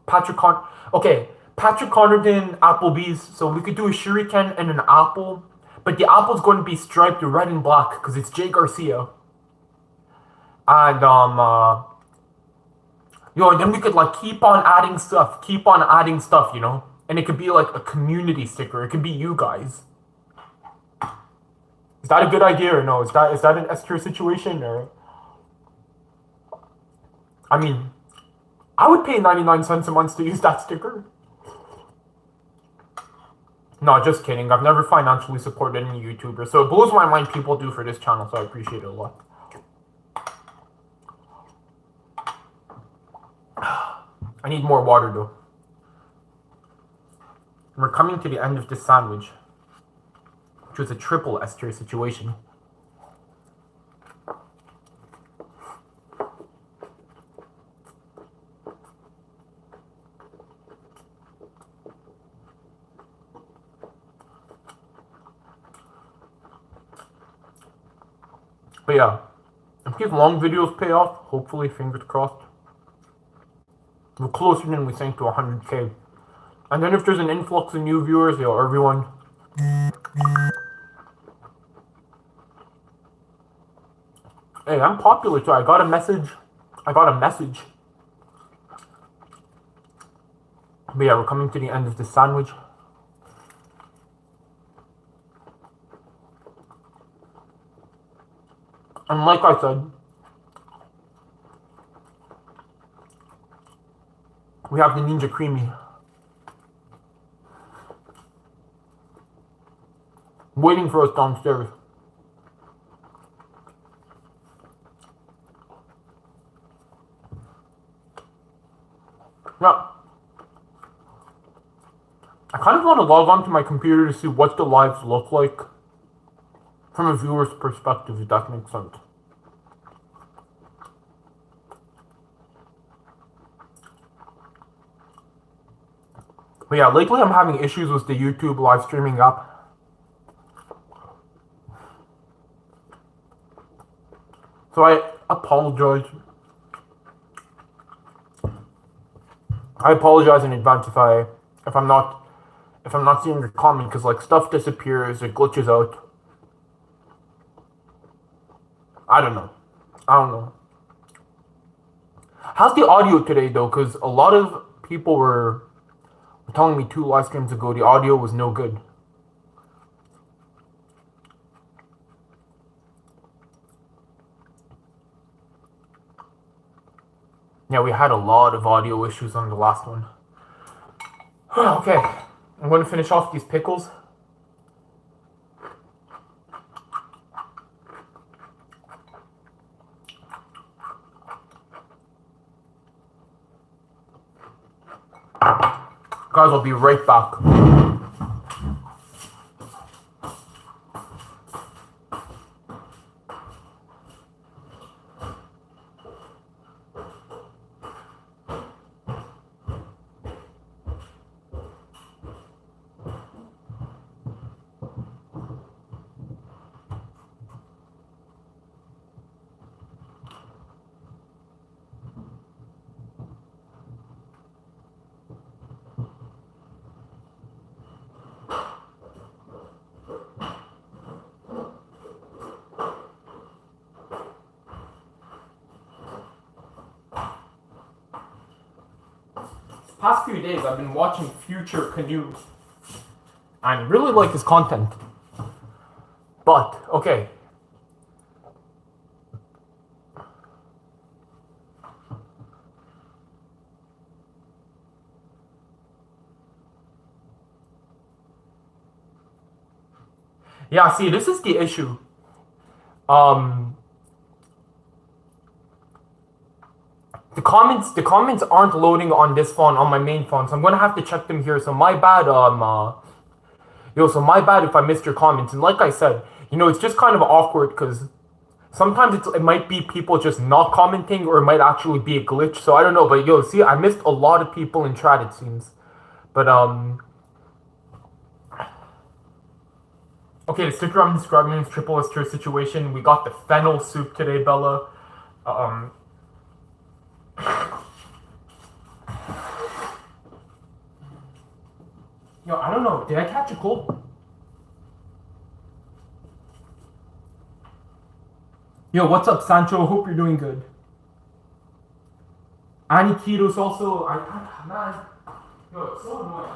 Patrick Connaughton Applebee's. So we could do a shuriken and an apple, but the apple's going to be striped red and black because it's Jay Garcia. And and then we could like keep on adding stuff, you know? And it could be like a community sticker. It could be you guys. Is that a good idea or no? Is that an S tier situation or? I mean, I would pay 99 cents a month to use that sticker. No, just kidding. I've never financially supported any YouTuber, so it blows my mind people do for this channel, so I appreciate it a lot. I need more water though. We're coming to the end of this sandwich, which was a triple S tier situation. But yeah, if these long videos pay off, hopefully, fingers crossed, we're closer than we think to 100K. And then if there's an influx of new viewers, yo, everyone. Hey, I'm popular too. I got a message. But yeah, we're coming to the end of the sandwich. And like I said, we have the Ninja Creamy. Waiting for us downstairs. Yeah. I kind of want to log on to my computer to see what the lives look like from a viewer's perspective, if that makes sense. But yeah, lately I'm having issues with the YouTube live streaming app. So I apologize. I apologize in advance if I'm not seeing your comment, because like stuff disappears, it glitches out. I don't know. How's the audio today though? Because a lot of people were telling me 2 live streams ago the audio was no good. Yeah, we had a lot of audio issues on the last one. Okay, I'm going to finish off these pickles. Guys, I'll be right back. Past few days I've been watching Future Canoe and really like his content. But okay, Yeah, see, this is the issue. Um, the comments aren't loading on this phone, on my main phone, so I'm gonna have to check them here. So my bad, so my bad if I missed your comments. And like I said, it's just kind of awkward because sometimes it might be people just not commenting, or it might actually be a glitch. So I don't know, but see, I missed a lot of people in chat, it seems. But okay, the sticker I'm describing is triple S situation. We got the fennel soup today, Bella. I don't know. Did I catch a cold? What's up, Sancho? Hope you're doing good. Anikitos also. Man. It's so annoying.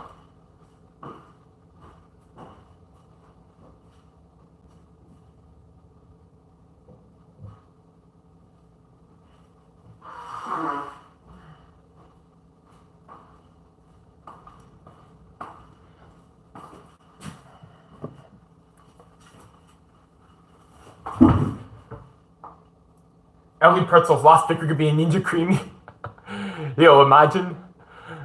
Ellie Pretzel's last sticker could be a Ninja Creamy. Imagine.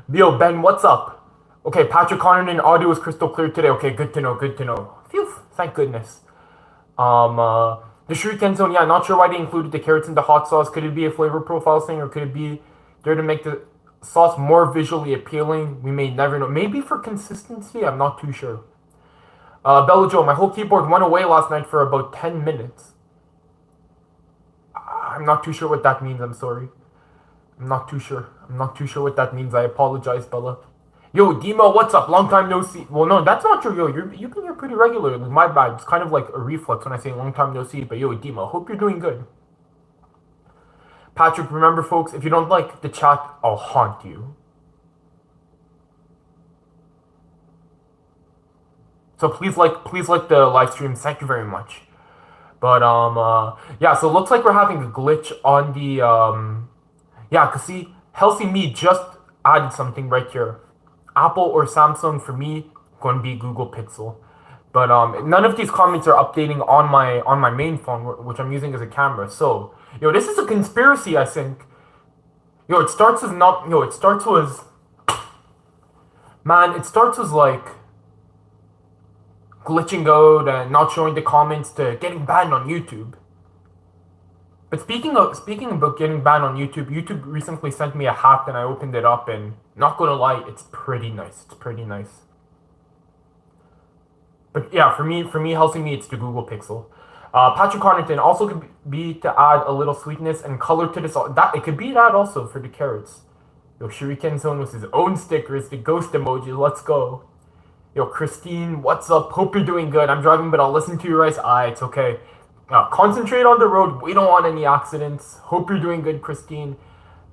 Ben, what's up? Okay, Patrick Connerton, audio is crystal clear today. Okay, good to know, good to know. Phew, thank goodness. The Shuriken Zone, yeah, not sure why they included the carrots in the hot sauce. Could it be a flavor profile thing, or could it be there to make the sauce more visually appealing? We may never know. Maybe for consistency, I'm not too sure. Bella Joe, my whole keyboard went away last night for about 10 minutes. I'm not too sure what that means, I'm sorry. I'm not too sure what that means. I apologize, Bella. Demo, what's up? Long time no see. Well, no, that's not true, you've been here pretty regularly. My bad. It's kind of like a reflex when I say long time no see. But Demo, hope you're doing good. Patrick, remember, folks, if you don't like the chat, I'll haunt you. So please like the live stream. Thank you very much. But yeah, so it looks like we're having a glitch on the cause see, Healthy Me just added something right here. Apple or Samsung for me, gonna be Google Pixel. But none of these comments are updating on my main phone, which I'm using as a camera. So this is a conspiracy, I think. It starts as like glitching out and not showing the comments to getting banned on YouTube. But speaking about getting banned on YouTube, YouTube recently sent me a hack and I opened it up, and not gonna lie, it's pretty nice. But yeah, for me, Healthy Me, it's the Google Pixel. Patrick Harnington also could be to add a little sweetness and color to this. That it could be that also for the carrots. Shuriken Zone with his own stickers, the ghost emoji. Let's go. Christine, what's up? Hope you're doing good. I'm driving, but I'll listen to your rice. It's okay. Concentrate on the road. We don't want any accidents. Hope you're doing good, Christine.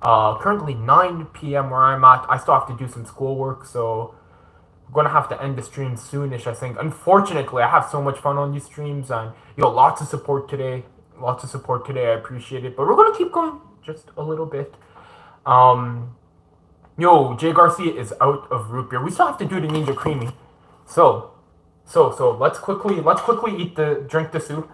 Currently 9 p.m. where I'm at. I still have to do some schoolwork, so I'm gonna have to end the stream soonish, I think. Unfortunately, I have so much fun on these streams, and lots of support today. I appreciate it. But we're gonna keep going just a little bit. Jay Garcia is out of root beer. We still have to do the Ninja Creamy. So let's quickly drink the soup.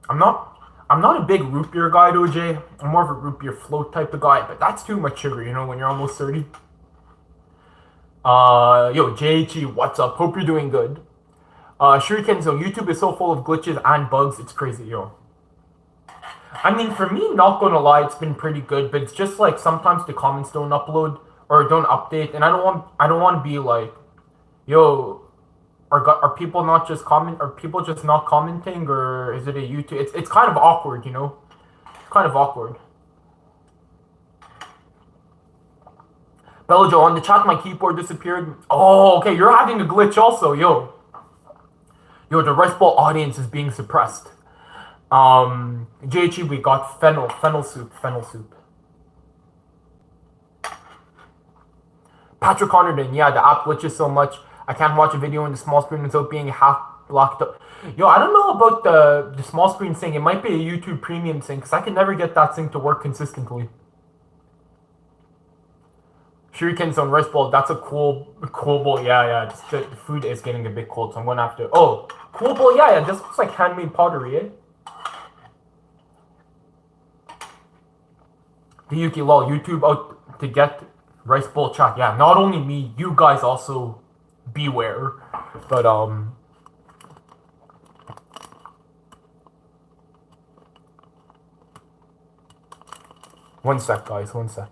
I'm not a big root beer guy though, Jay. I'm more of a root beer float type of guy, but that's too much sugar, when you're almost 30. JHE, what's up? Hope you're doing good. Shuriken, so YouTube is so full of glitches and bugs, it's crazy, I mean, for me, not gonna lie, it's been pretty good, but it's just like sometimes the comments don't upload or don't update, and I don't want to be like, are people not just Are people just not commenting, or is it a YouTube? It's kind of awkward, kind of awkward. Bella Joe, on the chat, my keyboard disappeared. Oh, okay, you're having a glitch also, the Rice Bowl audience is being suppressed. JHE, we got fennel soup. Patrick Connerton, yeah, the app glitches so much. I can't watch a video on the small screen without being half blocked up. I don't know about the small screen thing. It might be a YouTube Premium thing, because I can never get that thing to work consistently. Shuriken Zone rice bowl. That's a cool bowl. Yeah. Just the food is getting a bit cold, so I'm gonna have to. Oh, cool bowl. Yeah. This looks like handmade pottery, eh? The Yuki lol. YouTube out to get rice bowl chat. Yeah. Not only me, you guys also beware. But one sec, guys. One sec.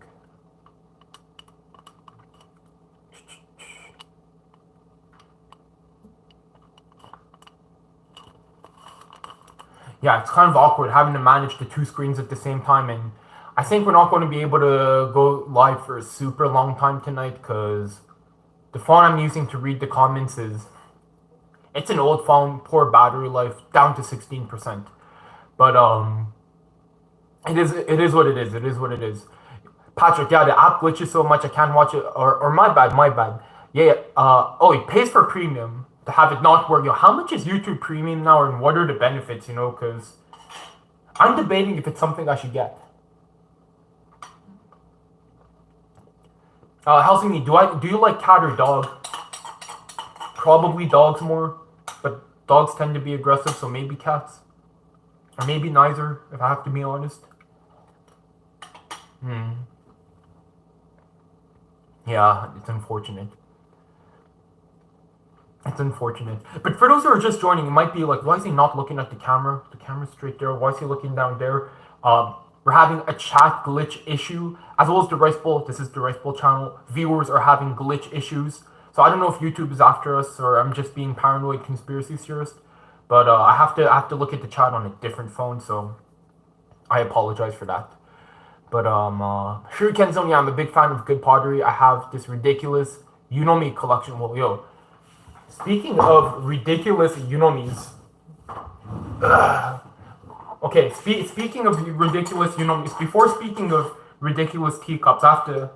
Yeah, it's kind of awkward having to manage the two screens at the same time, and I think we're not going to be able to go live for a super long time tonight because the phone I'm using to read the comments it's an old phone, poor battery life, down to 16%. But it is what it is. It is what it is. Patrick, yeah, the app glitches so much I can't watch it. Or my bad. Yeah. Oh, it pays for premium to have it not work. Yo, how much is YouTube Premium now, and what are the benefits? You know, because I'm debating if it's something I should get. How's me? Do you like cat or dog? Probably dogs more, but dogs tend to be aggressive, so maybe cats, or maybe neither, if I have to be honest. Yeah, it's unfortunate. It's unfortunate. But for those who are just joining, it might be like, why is he not looking at the camera? The camera's straight there. Why is he looking down there? We're having a chat glitch issue, as well as the Rice Bowl. This is the Rice Bowl channel. Viewers are having glitch issues. So I don't know if YouTube is after us or I'm just being paranoid conspiracy theorist. But I have to look at the chat on a different phone, so I apologize for that. But Shuriken Zone, yeah, I'm a big fan of good pottery. I have this ridiculous Unomi collection. Well, yo, speaking of ridiculous Unomis, okay, speaking of ridiculous Unomis, before speaking of ridiculous teacups, I have to.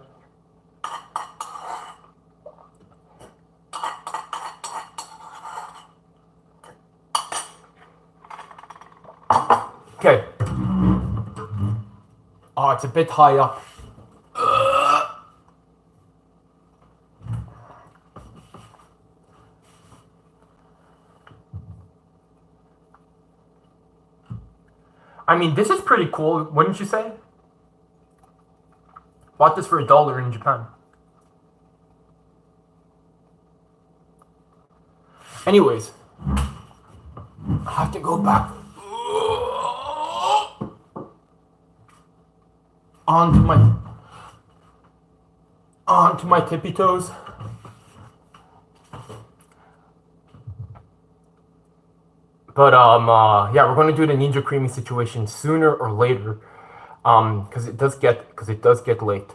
Okay. Oh, it's a bit high up. I mean, this is pretty cool, wouldn't you say? Bought this for $1 in Japan. Anyways, I have to go back onto my tippy toes. But yeah, we're going to do the Ninja Creamy situation sooner or later, because it does get late.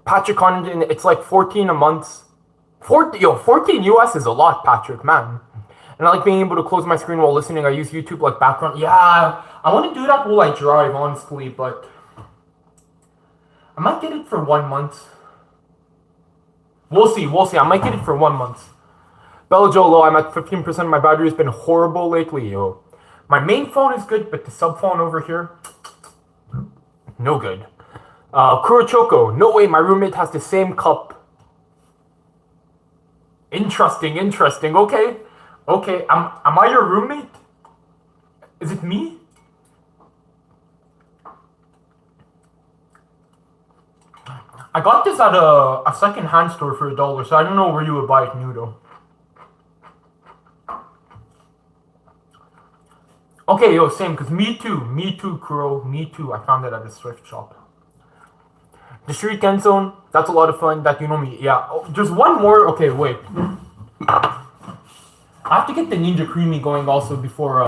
Patrick Condon, it's like 14 a month. 14 US is a lot, Patrick, man. And I like being able to close my screen while listening. I use YouTube like background. Yeah, I want to do that while I drive, honestly, but I might get it for 1 month. We'll see. I might get it for 1 month. Bella Jolo, I'm at 15%. My battery has been horrible lately, yo. My main phone is good, but the sub phone over here, no good. Kurochoko, no way, my roommate has the same cup. Interesting. Okay. Am I your roommate? Is it me? I got this at a second-hand store for $1, so I don't know where you would buy it new, though. Okay, yo, same, because me too, Kuro, me too. I found it at a thrift shop. The Shuriken Zone, that's a lot of fun, that you know me, yeah. Oh, just one more, okay, wait. I have to get the Ninja Creamy going also before,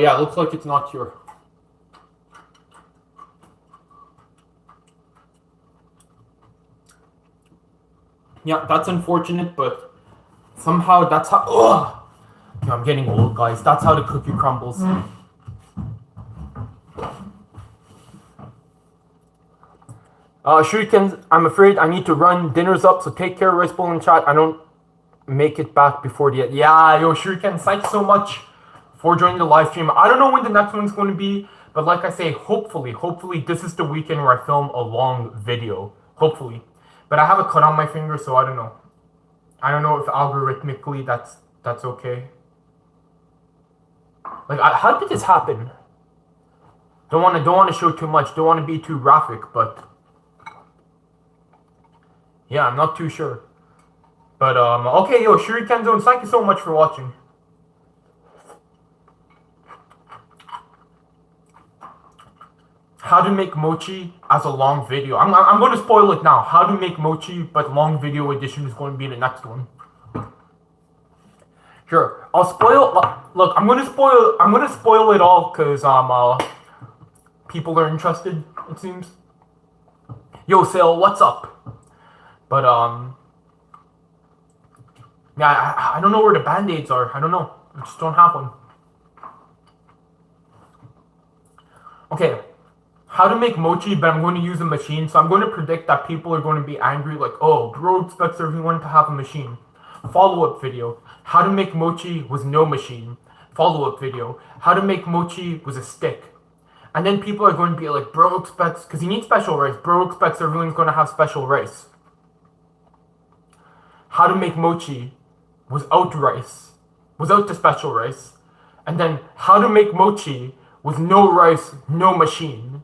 yeah, looks like it's not here. Yeah, that's unfortunate, but somehow that's how. Ugh! Yeah, I'm getting old, guys. That's how the cookie crumbles. Shuriken, I'm afraid I need to run. Dinner's up, so take care, Rice Bowl and chat. I don't make it back before the. Yeah, yo, Shuriken, thanks so much for joining the live stream. I don't know when the next one's going to be, but like I say, hopefully this is the weekend where I film a long video. Hopefully. But I have a cut on my finger, so I don't know. I don't know if algorithmically that's okay. Like, how did this happen? Don't want to show too much. Don't want to be too graphic, but yeah, I'm not too sure. But okay, yo, Shuriken Zones, thank you so much for watching. How to make mochi as a long video. I'm going to spoil it now. How to make mochi, but long video edition is going to be the next one. Sure, I'll spoil. Look, I'm going to spoil it all because people are interested. It seems. Yo, Sale, what's up? But yeah, I don't know where the band-aids are. I don't know. I just don't have one. Okay. How to make mochi, but I'm going to use a machine. So I'm going to predict that people are going to be angry, like, oh, bro expects everyone to have a machine. Follow-up video. How to make mochi with no machine. Follow-up video. How to make mochi with a stick. And then people are going to be like, bro expects, because you need special rice. Bro expects everyone's going to have special rice. How to make mochi without rice. Without the special rice. And then how to make mochi with no rice, no machine.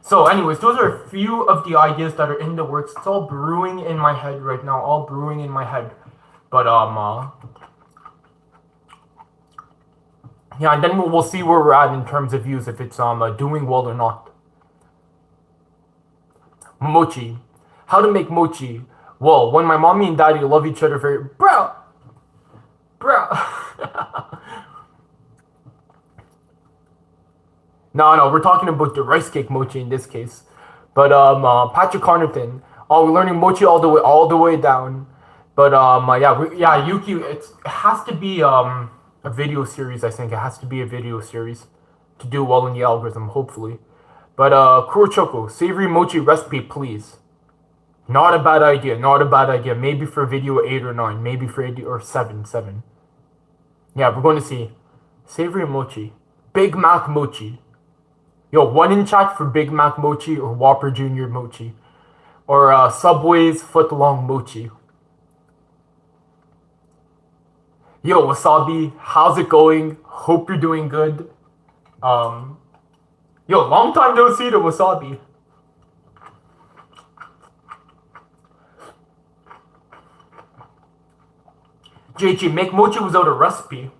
So anyways, those are a few of the ideas that are in the works. It's all brewing in my head right now, all brewing in my head. But yeah, and then we'll see where we're at in terms of views, if it's doing well or not. Mochi. How to make mochi. Well, when my mommy and daddy love each other very... Bro! No, we're talking about the rice cake mochi in this case. But Patrick Connerton, we're learning mochi all the way down. But yeah, Yuki, it has to be a video series. I think it has to be a video series to do well in the algorithm, hopefully. But Kurochoko, savory mochi recipe, please. Not a bad idea. Not a bad idea. Maybe for video 8 or 9. Maybe for 8 or 7. Yeah, we're going to see savory mochi, Big Mac mochi. Yo, 1 in chat for Big Mac mochi or Whopper Junior mochi. Or Subway's foot-long mochi. Yo, Wasabi, how's it going? Hope you're doing good. Yo, long time no see to Wasabi. JG, make mochi without a recipe.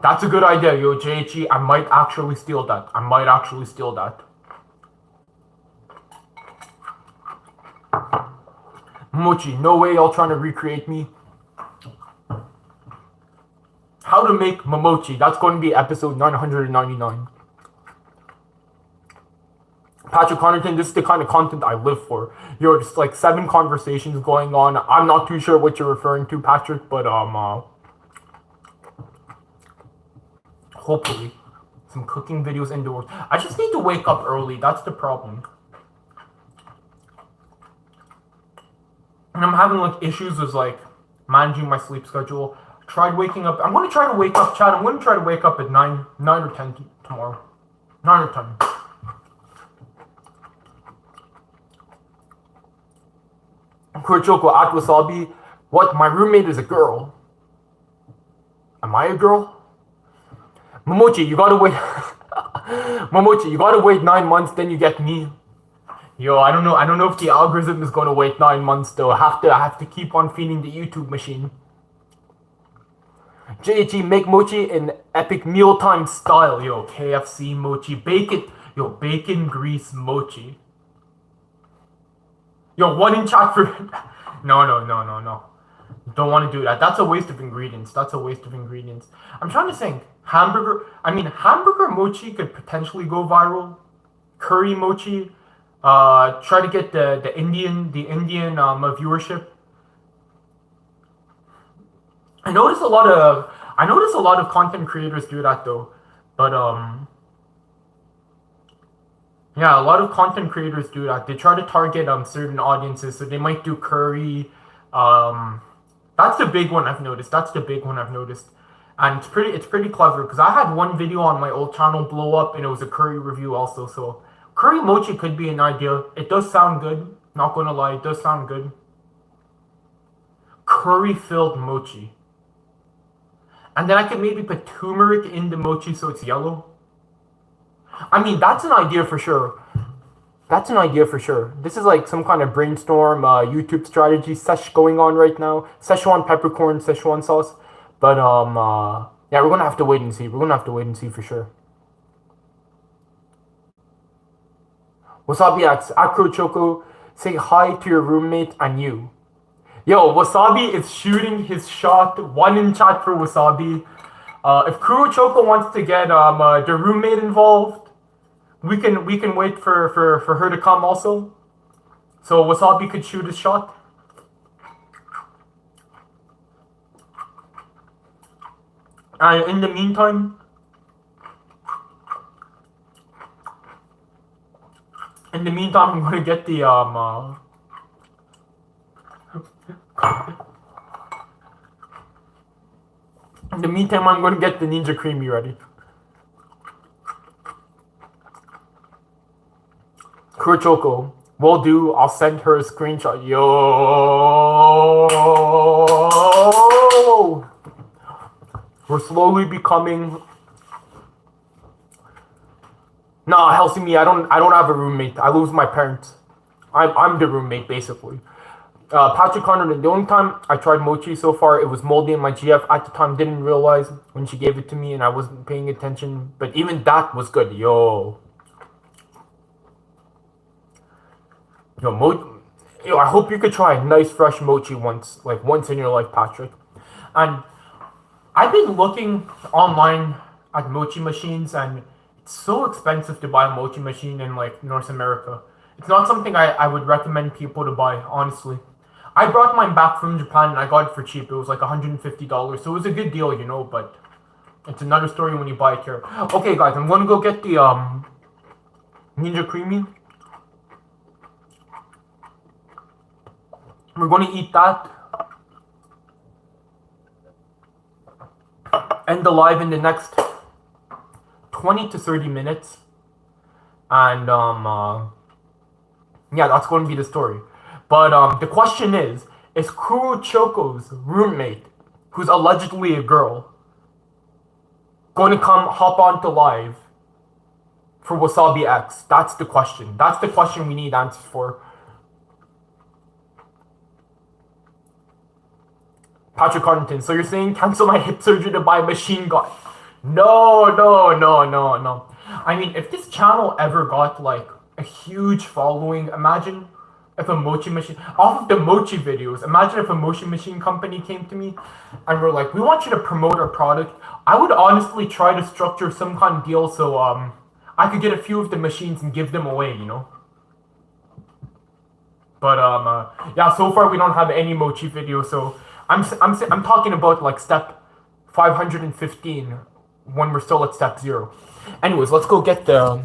That's a good idea, yo, JHE. I might actually steal that. Mochi, no way y'all trying to recreate me. How to make mochi. That's going to be episode 999. Patrick Connerton, this is the kind of content I live for. Yo, just like 7 conversations going on. I'm not too sure what you're referring to, Patrick, but hopefully some cooking videos indoors. I just need to wake up early. That's the problem. And I'm having like issues with like managing my sleep schedule. Tried waking up. I'm going to try to wake up, Chad. I'm going to try to wake up at 9 or 10 tomorrow. 9 or 10. Kurochoko at Wasabi. What? My roommate is a girl. Am I a girl? Momochi, you gotta wait. Momochi, you gotta wait 9 months, then you get me. Yo, I don't know if the algorithm is gonna wait 9 months though. I have to keep on feeding the YouTube machine. JG, make mochi in epic mealtime style. Yo, KFC mochi, bacon. Yo, bacon grease mochi. Yo, 1 in chat for. No. Don't want to do that. That's a waste of ingredients. I'm trying to think. Hamburger mochi could potentially go viral. Curry mochi. Try to get the Indian viewership. I notice a lot of content creators do that though. But yeah, a lot of content creators do that. They try to target certain audiences, so they might do curry. That's the big one I've noticed. And it's pretty clever because I had one video on my old channel blow up and it was a curry review also. So curry mochi could be an idea. It does sound good. Not gonna lie, it does sound good. Curry filled mochi. And then I could maybe put turmeric in the mochi so it's yellow. I mean, that's an idea for sure. That's an idea for sure. This is like some kind of brainstorm YouTube strategy sesh going on right now. Szechuan peppercorn, Szechuan sauce. But yeah, we're gonna have to wait and see. We're gonna have to wait and see for sure. Wasabi asks, Acro Choco, say hi to your roommate and you. Yo, Wasabi is shooting his shot. One in chat for Wasabi. If Kuro Choco wants to get the roommate involved, we can wait for her to come also. So Wasabi could shoot his shot. And in the meantime, I'm gonna get the in the meantime, I'm gonna get the Ninja Creamy ready. Kurochoko, will do. I'll send her a screenshot. Yo, we're slowly becoming. Nah, hell see me. I don't have a roommate. I live with my parents. I'm the roommate basically. Patrick Connor, the only time I tried mochi so far, it was moldy in my GF. At the time, didn't realize when she gave it to me and I wasn't paying attention. But even that was good. Yo, I hope you could try a nice fresh mochi once in your life, Patrick. And I've been looking online at mochi machines, and it's so expensive to buy a mochi machine in like North America. It's not something I would recommend people to buy, honestly. I brought mine back from Japan and I got it for cheap. It was like $150, so it was a good deal, you know, but it's another story when you buy it here. Okay, guys, I'm gonna go get the Ninja Creamy. We're gonna eat that. End the live in the next 20 to 30 minutes. And yeah, that's going to be the story. But the question is Kuro Choco's roommate, who's allegedly a girl, going to come hop onto live for Wasabi X? That's the question. That's the question we need answers for. Patrick Connington, so you're saying cancel my hip surgery to buy machine gun? No. I mean, if this channel ever got like a huge following, imagine if a mochi machine, off of the mochi videos, imagine if a mochi machine company came to me and were like, we want you to promote our product. I would honestly try to structure some kind of deal so I could get a few of the machines and give them away, you know? But yeah, so far we don't have any mochi videos, so I'm talking about like step 515 when we're still at step 0. Anyways, let's go get the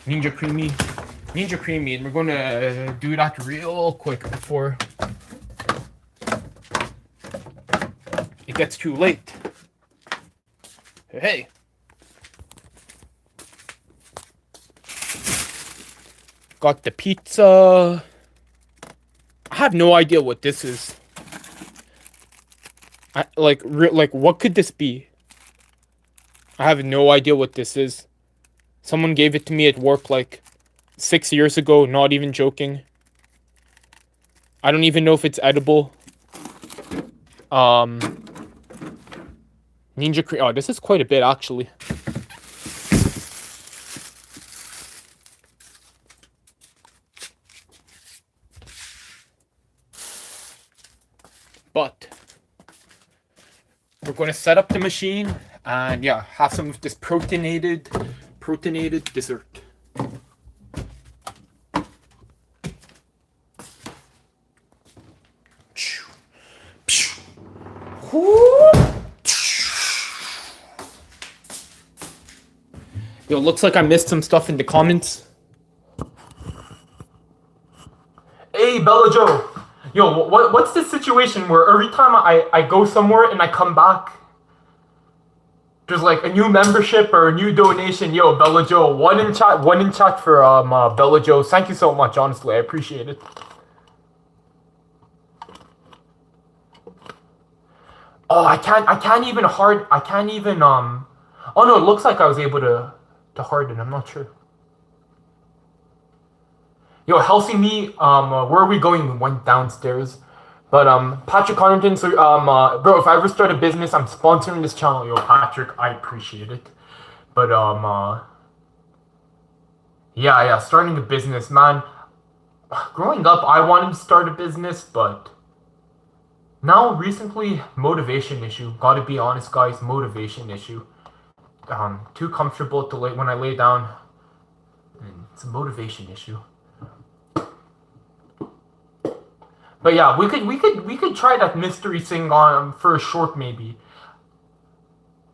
Ninja Creamy, and we're gonna do that real quick before it gets too late. Hey. Got the pizza. I have no idea what this is. Like what could this be? I have no idea what this is. Someone gave it to me at work like 6 years ago, not even joking. I don't even know if it's edible. Ninja Cream. Oh, this is quite a bit actually. But we're going to set up the machine and yeah, have some of this proteinated dessert. Yo, looks like I missed some stuff in the comments. Hey, Bella Joe. Yo, what's the situation where every time I go somewhere and I come back, there's like a new membership or a new donation. Yo, Bella Joe, one in chat for Bella Joe. Thank you so much, honestly, I appreciate it. Oh, I can't even oh no, it looks like I was able to harden, I'm not sure. Yo, Healthy Me, where are we going? Went downstairs. But Patrick Connaughton, so bro, if I ever start a business, I'm sponsoring this channel. Yo, Patrick, I appreciate it. But yeah, starting a business, man. Growing up, I wanted to start a business, but now recently, motivation issue. Gotta be honest, guys, motivation issue. Too comfortable to lay when I lay down. It's a motivation issue. But yeah, we could try that mystery thing on for a short maybe.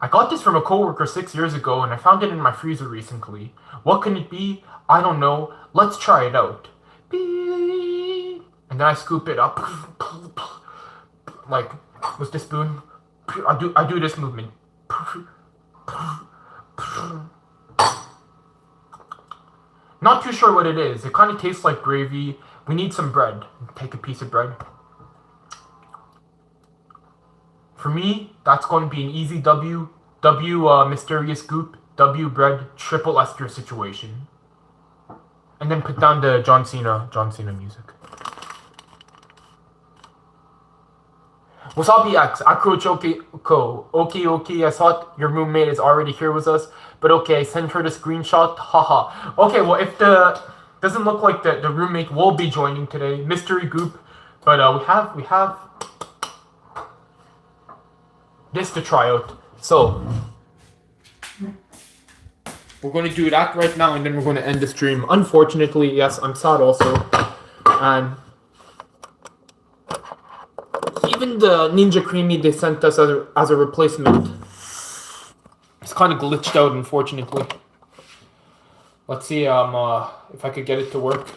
I got this from a coworker 6 years ago and I found it in my freezer recently. What can it be? I don't know. Let's try it out. And then I scoop it up. Like with the spoon. I do this movement. Not too sure what it is. It kind of tastes like gravy. We need some bread. Take a piece of bread. For me, that's going to be an easy W. Mysterious goop. W bread. Triple Esther situation. And then put down the John Cena music. Wasabi X, Akroach okay, I thought your roommate is already here with us, but okay, send her the screenshot, haha. Okay, well, if doesn't look like the roommate will be joining today, mystery goop, but we have this to try out, so we're going to do that right now, and then we're going to end the stream. Unfortunately, yes, I'm sad also, and even the Ninja Creamy they sent us as a replacement, it's kind of glitched out, unfortunately. Let's see if I could get it to work.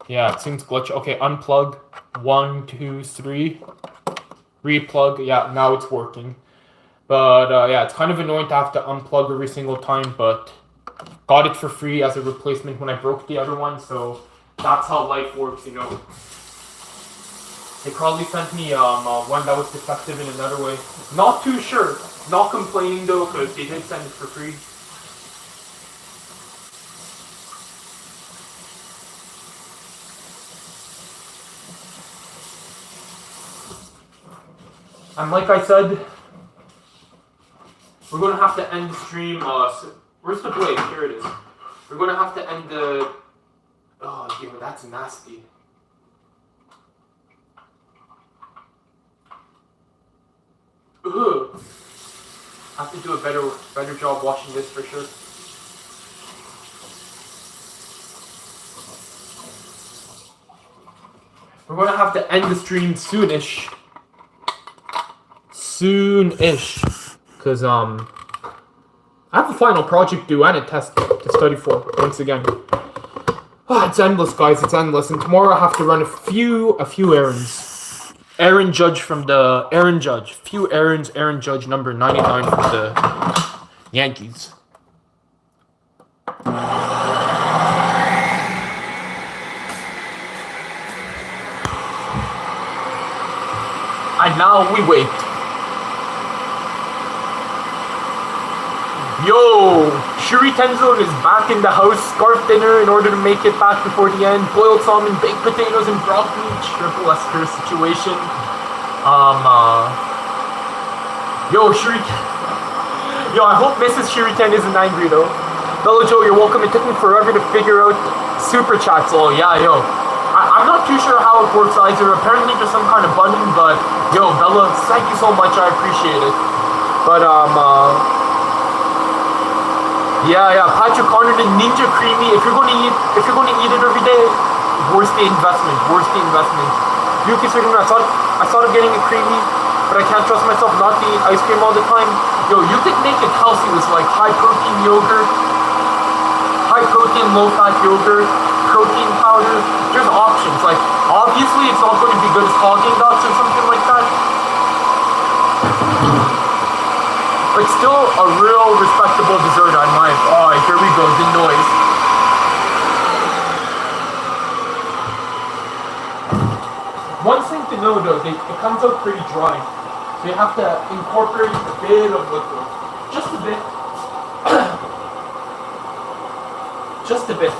Yeah, it seems glitched. Okay, unplug. 1, 2, 3. Replug. Yeah, now it's working. But yeah, it's kind of annoying to have to unplug every single time, but got it for free as a replacement when I broke the other one, so that's how life works, you know. They probably sent me one that was defective in another way. Not too sure. Not complaining though, because they did send it for free. And like I said, we're going to have to end the stream. Where's the blade? Here it is. We're going to have to end the... Oh, yo, that's nasty. Ugh. I have to do a better job washing this for sure. We're going to have to end the stream soonish. Because I have a final project due and a test to study for once again. It's endless, guys, it's endless. And tomorrow I have to run a few errands. Aaron Judge, few errands, Aaron Judge number 99 from the Yankees. And now we wait. Yo, Shuri Tenzone is back in the house. Scarf dinner in order to make it back before the end. Boiled salmon, baked potatoes, and broccoli. Triple Esther situation. Yo, Shuri. Yo, I hope Mrs. Shuriken isn't angry though. Bella Joe, you're welcome. It took me forever to figure out super chats. Oh yeah, yo. I'm not too sure how it works either. Apparently there's some kind of button, but yo, Bella, thank you so much. I appreciate it. But yeah, Patrick Connaughton, Ninja Creamy. If you're gonna eat it every day, worth the investment. Yuki Sugimura, I thought of getting a creamy, but I can't trust myself not to eat ice cream all the time. Yo, you could make it healthy with like high protein yogurt, high protein, low fat yogurt, protein powder. There's options. Like, obviously, it's not going to be good as Haagen-Dazs or something like that. But still a real respectable dessert on my. Oh, here we go, the noise. One thing to know though, it comes out pretty dry. So you have to incorporate a bit of liquid. Just a bit. Just a bit.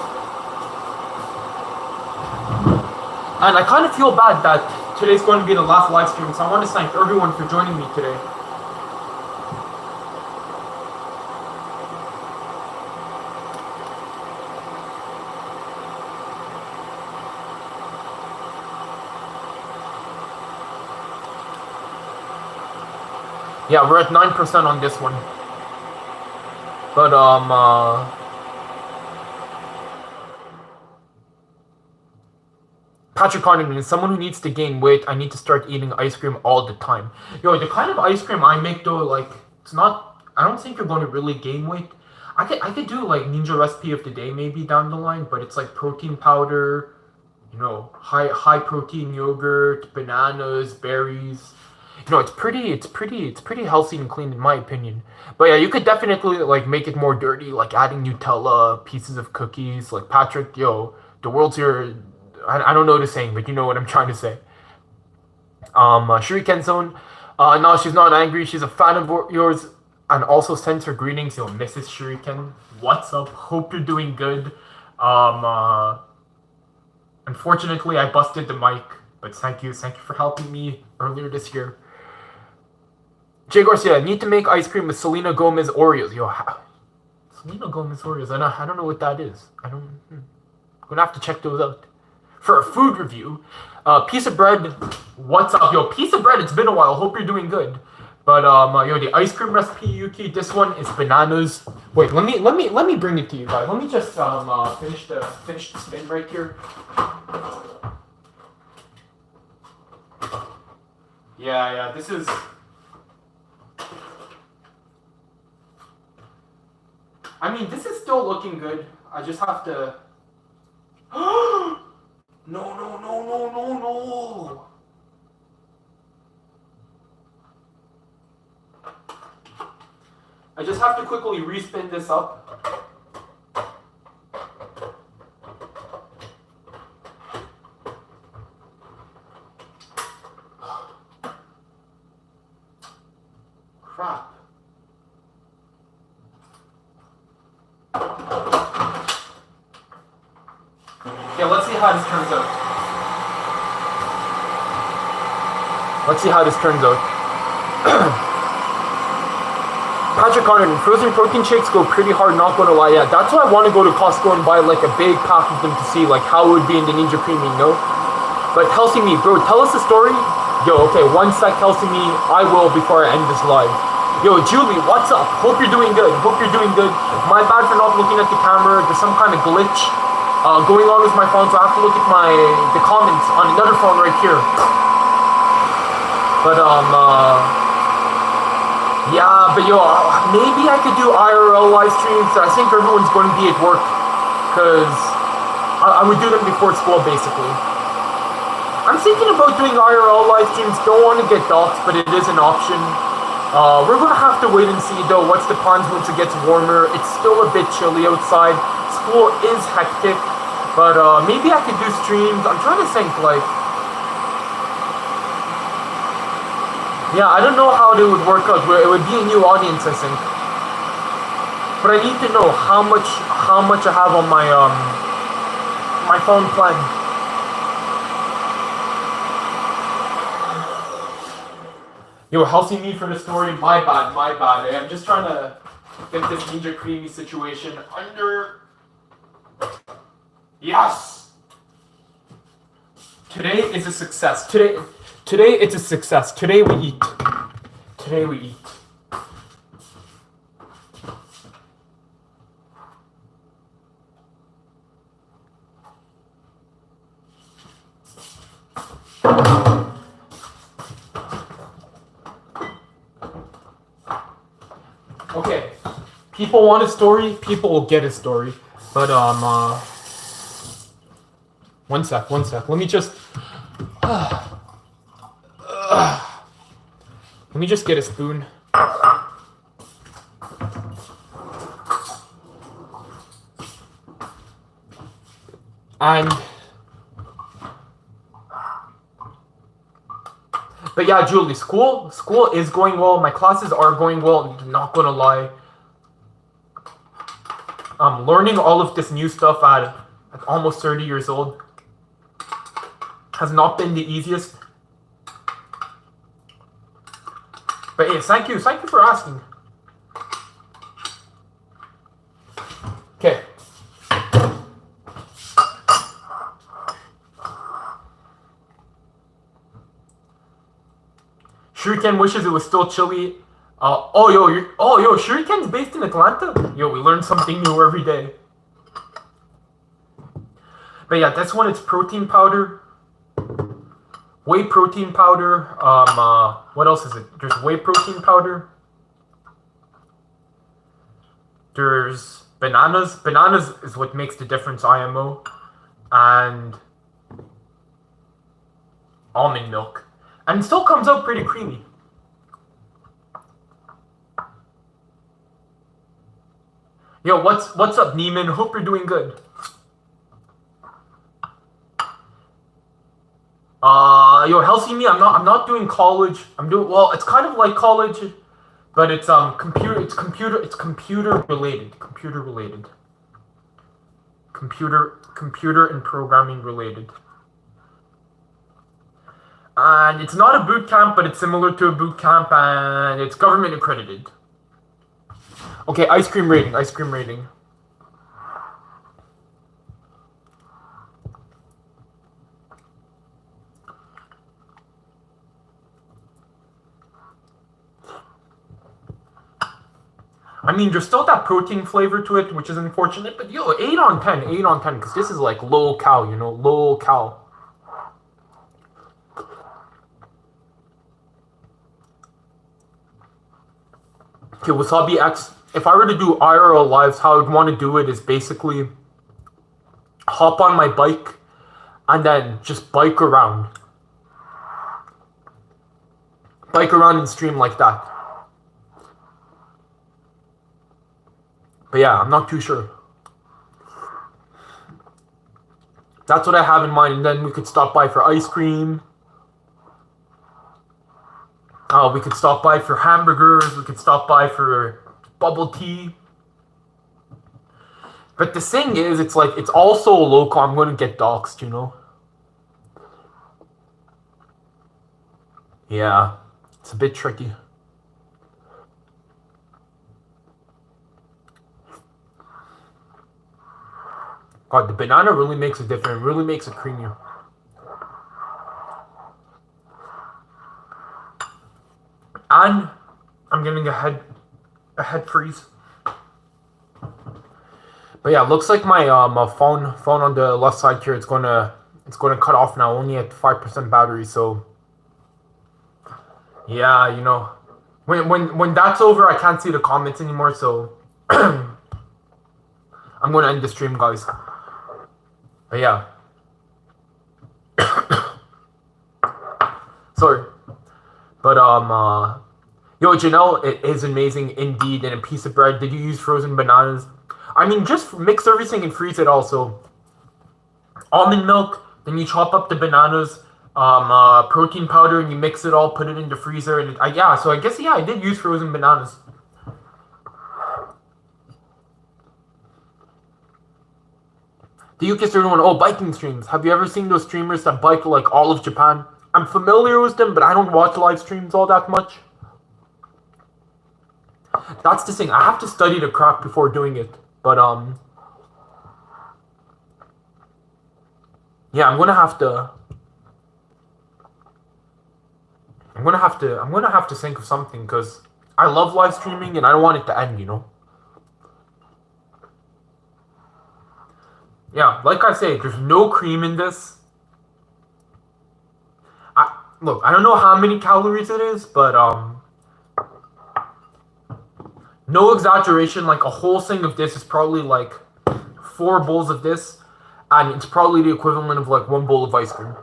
And I kind of feel bad that today's going to be the last live stream, so I want to thank everyone for joining me today. Yeah, we're at 9% on this one. But, Patrick Condon is someone who needs to gain weight. I need to start eating ice cream all the time. Yo, the kind of ice cream I make though, like, it's not, I don't think you're going to really gain weight. I could do like ninja recipe of the day maybe down the line, but it's like protein powder, you know, high protein yogurt, bananas, berries. You know, it's pretty healthy and clean in my opinion. But yeah, you could definitely like make it more dirty, like adding Nutella, pieces of cookies. Like Patrick, yo, the world's your. I don't know the saying, but you know what I'm trying to say. Shuriken Zone. No, she's not angry. She's a fan of yours, and also sends her greetings. Yo, Mrs. Shuriken, what's up? Hope you're doing good. Unfortunately, I busted the mic, but thank you for helping me earlier this year. Jay Garcia, need to make ice cream with Selena Gomez Oreos. Yo, Selena Gomez Oreos. I don't know what that is. I'm gonna have to check those out. For a food review, piece of bread. What's up, yo? Piece of bread. It's been a while. Hope you're doing good. But yo, the ice cream recipe, Yuki. This one is bananas. Wait, let me bring it to you guys. Let me just finish the spin right here. Yeah. This is. I mean, this is still looking good. I just have to. No. I just have to quickly respin this up. Crap. Yeah, let's see how this turns out. Patrick Condon, frozen protein shakes go pretty hard, not gonna lie. Yeah, that's why I want to go to Costco and buy like a big pack of them to see like how it would be in the Ninja Creamy, you know? But Kelsey Me, bro, tell us a story. Yo, okay, one sec, Kelsey Me, I will before I end this live. Yo, Julie, what's up? Hope you're doing good. My bad for not looking at the camera. There's some kind of glitch going on with my phone, so I have to look at the comments on another phone right here. But yeah, but yo, maybe I could do IRL live streams. I think everyone's going to be at work, cause I would do them before school basically. I'm thinking about doing IRL live streams. Don't want to get doxxed, but it is an option. We're gonna have to wait and see though what's the plans once it gets warmer. It's still a bit chilly outside. School is hectic, but maybe I could do streams. I'm trying to think like, yeah, I don't know how it would work out. It would be a new audience, I think. But I need to know how much I have on my my phone plan. Yo, healthy me for the story. My bad. I'm just trying to get this Ninja Creamy situation under. Yes! Today is a success. Today it's a success. Today we eat. Okay, people want a story, people will get a story, but One sec. Let me just get a spoon. And but yeah, Julie, school is going well. My classes are going well. I'm not gonna lie. Learning all of this new stuff at almost 30 years old has not been the easiest. But hey, thank you for asking. Okay. Shuriken wishes it was still chilly. Shuriken's based in Atlanta? Yo, we learn something new every day. But yeah, this one it's protein powder. Whey protein powder. What else is it? There's whey protein powder. There's bananas. Bananas is what makes the difference, IMO. And almond milk. And it still comes out pretty creamy. Yo, what's up, Neiman? Hope you're doing good. Healthy me. I'm not doing college. It's kind of like college, but it's computer related. Computer and programming related. And it's not a boot camp, but it's similar to a boot camp, and it's government accredited. Okay, ice cream rating. I mean, there's still that protein flavor to it, which is unfortunate, but yo, 8 on 10, because this is like low cal, low cal. Okay, Wasabi X. If I were to do IRL lives, how I'd want to do it is basically hop on my bike and then just bike around. Bike around and stream like that. But yeah, I'm not too sure. That's what I have in mind, and then we could stop by for ice cream. We could stop by for hamburgers. We could stop by for bubble tea. But the thing is, it's like, it's also local. I'm going to get doxxed, Yeah, it's a bit tricky. God, the banana really makes a difference. It really makes it creamier. And I'm getting a head freeze. But yeah, looks like my phone on the left side here, it's gonna cut off now, only at 5% battery. So yeah, when that's over, I can't see the comments anymore. So I'm gonna end the stream, guys. But yeah. Sorry. But yo, Janelle, it is amazing indeed. And a piece of bread. Did you use frozen bananas? I mean, just mix everything and freeze it also. Almond milk, then you chop up the bananas, protein powder, and you mix it all, put it in the freezer, and I guess I did use frozen bananas. The Yukis are doing biking streams. Have you ever seen those streamers that bike like all of Japan? I'm familiar with them, but I don't watch live streams all that much. That's the thing. I have to study the craft before doing it. But yeah, I'm gonna have to think of something, because I love live streaming and I don't want it to end, Yeah, like I say, there's no cream in this. Look, I don't know how many calories it is, but no exaggeration, like a whole thing of this is probably like 4 bowls of this, and it's probably the equivalent of like one bowl of ice cream.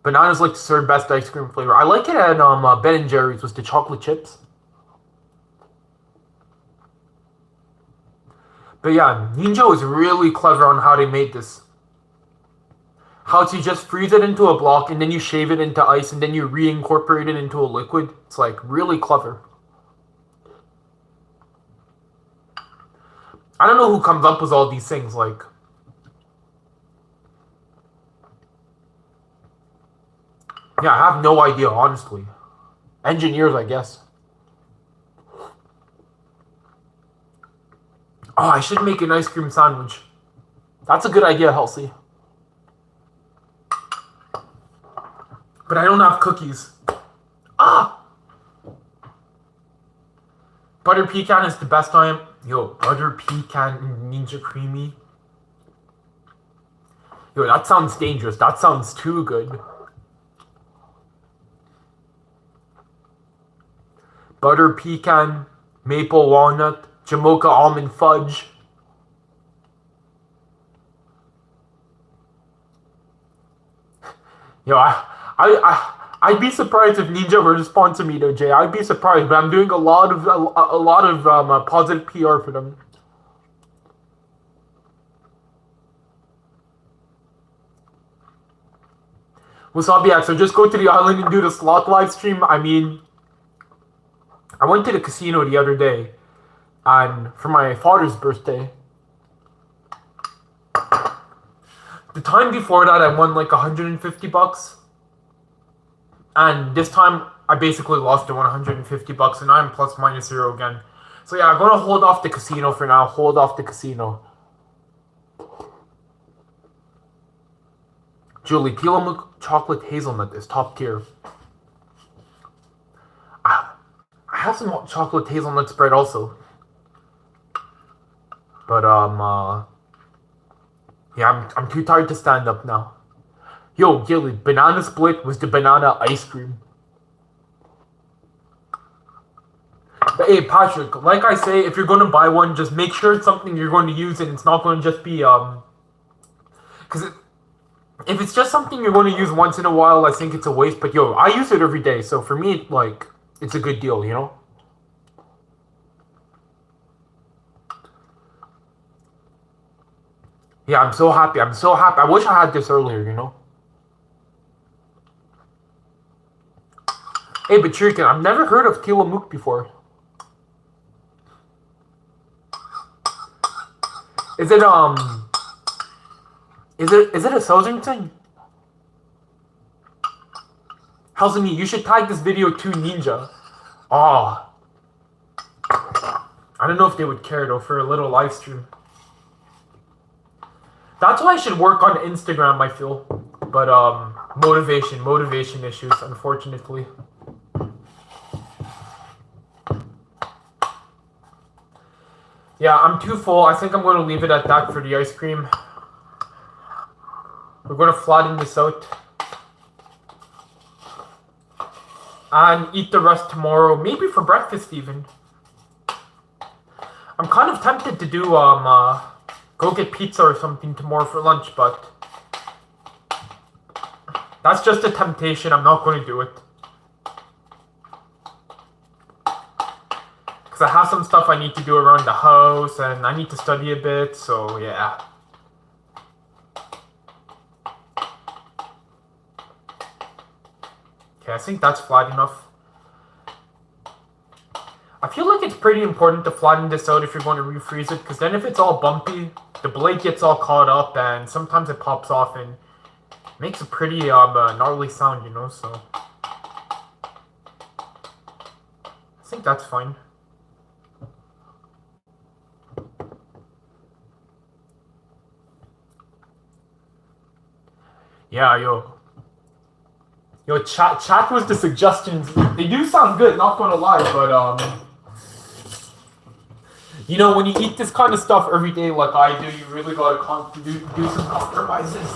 Banana's like the third best ice cream flavor. I like it at Ben and Jerry's with the chocolate chips. But yeah, Ninja was really clever on how they made this. How to just freeze it into a block and then you shave it into ice and then you reincorporate it into a liquid. It's like really clever. I don't know who comes up with all these things. Like, yeah, I have no idea, honestly. Engineers, I guess. Oh, I should make an ice cream sandwich. That's a good idea, Halsey. But I don't have cookies. Ah! Butter pecan is the best time. Yo, butter pecan Ninja Creamy. Yo, that sounds dangerous. That sounds too good. Butter pecan, maple walnut, Jamocha almond fudge. Yo, I'd be surprised if Ninja were to sponsor me though, Jay. I'd be surprised, but I'm doing a lot of positive PR for them. Wasabi, so just go to the island and do the slot live stream. I mean, I went to the casino the other day, and for my father's birthday. The time before that, I won like $150, and this time I basically lost the $150, and I'm plus minus 0 again. So yeah, I'm gonna hold off the casino for now. Hold off the casino. Julie, Tillamook chocolate hazelnut is top tier. I have some chocolate hazelnut spread also. But yeah, I'm too tired to stand up now. Yo, Gilly, banana split was the banana ice cream. But hey, Patrick, like I say, if you're going to buy one, just make sure it's something you're going to use and it's not going to just be, because if it's just something you're going to use once in a while, I think it's a waste. But yo, I use it every day, so for me, like, it's a good deal, you know? Yeah, I'm so happy. I'm so happy. I wish I had this earlier, you know? Hey, but Chicken, I've never heard of Tillamook before. Is it a southern thing? How's me? You should tag this video to Ninja. Oh. I don't know if they would care though for a little live stream. That's why I should work on Instagram, I feel. But motivation issues, unfortunately. Yeah, I'm too full. I think I'm going to leave it at that for the ice cream. We're going to flatten this out. And eat the rest tomorrow. Maybe for breakfast even. I'm kind of tempted to do, go get pizza or something tomorrow for lunch, but that's just a temptation. I'm not going to do it. Because I have some stuff I need to do around the house, and I need to study a bit, so yeah. Okay, I think that's flat enough. I feel like it's pretty important to flatten this out if you're going to refreeze it, because then if it's all bumpy, the blade gets all caught up, and sometimes it pops off and makes a pretty gnarly sound, you know, so I think that's fine. Yeah, yo, chat was the suggestions. They do sound good, not gonna lie, but you know, when you eat this kind of stuff every day like I do, you really gotta do some compromises.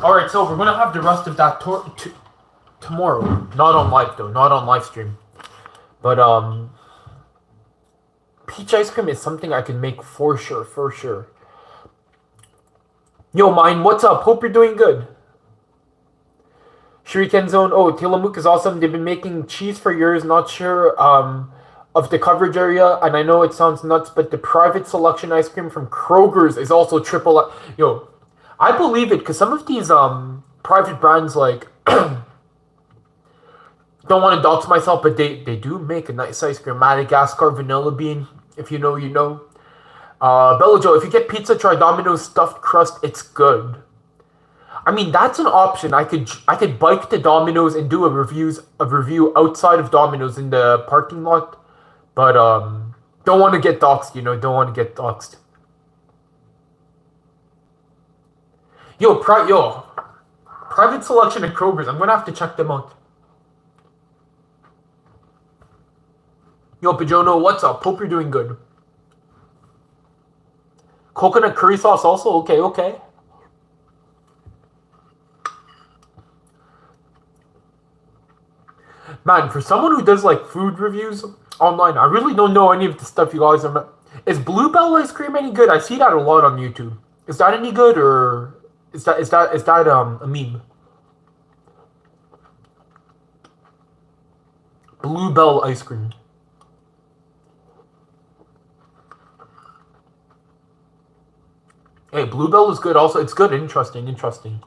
Alright, so we're gonna have the rest of that tomorrow. Not on live though, not on live stream. But peach ice cream is something I can make for sure, for sure. Yo, mine, what's up? Hope you're doing good. Shuriken Zone, oh, Tillamook is awesome. They've been making cheese for years, not sure of the coverage area, and I know it sounds nuts, but the private selection ice cream from Kroger's is also triple. Yo, I believe it, because some of these private brands, like, don't want to dox myself, but they do make a nice ice cream. Madagascar vanilla bean, if you know, you know. Bello Joe, if you get pizza, try Domino's stuffed crust, it's good. I mean, that's an option. I could bike to Domino's and do a review outside of Domino's in the parking lot. But don't want to get doxed, you know, don't want to get doxed. Yo, private selection at Kroger's. I'm gonna have to check them out. Yo, Pajono, what's up? Hope you're doing good. Coconut curry sauce also? Okay. Man, for someone who does like food reviews online, I really don't know any of the stuff you guys are. Is Bluebell ice cream any good? I see that a lot on YouTube. Is that any good, or is that a meme? Bluebell ice cream. Hey, Bluebell is good also. It's good. Interesting.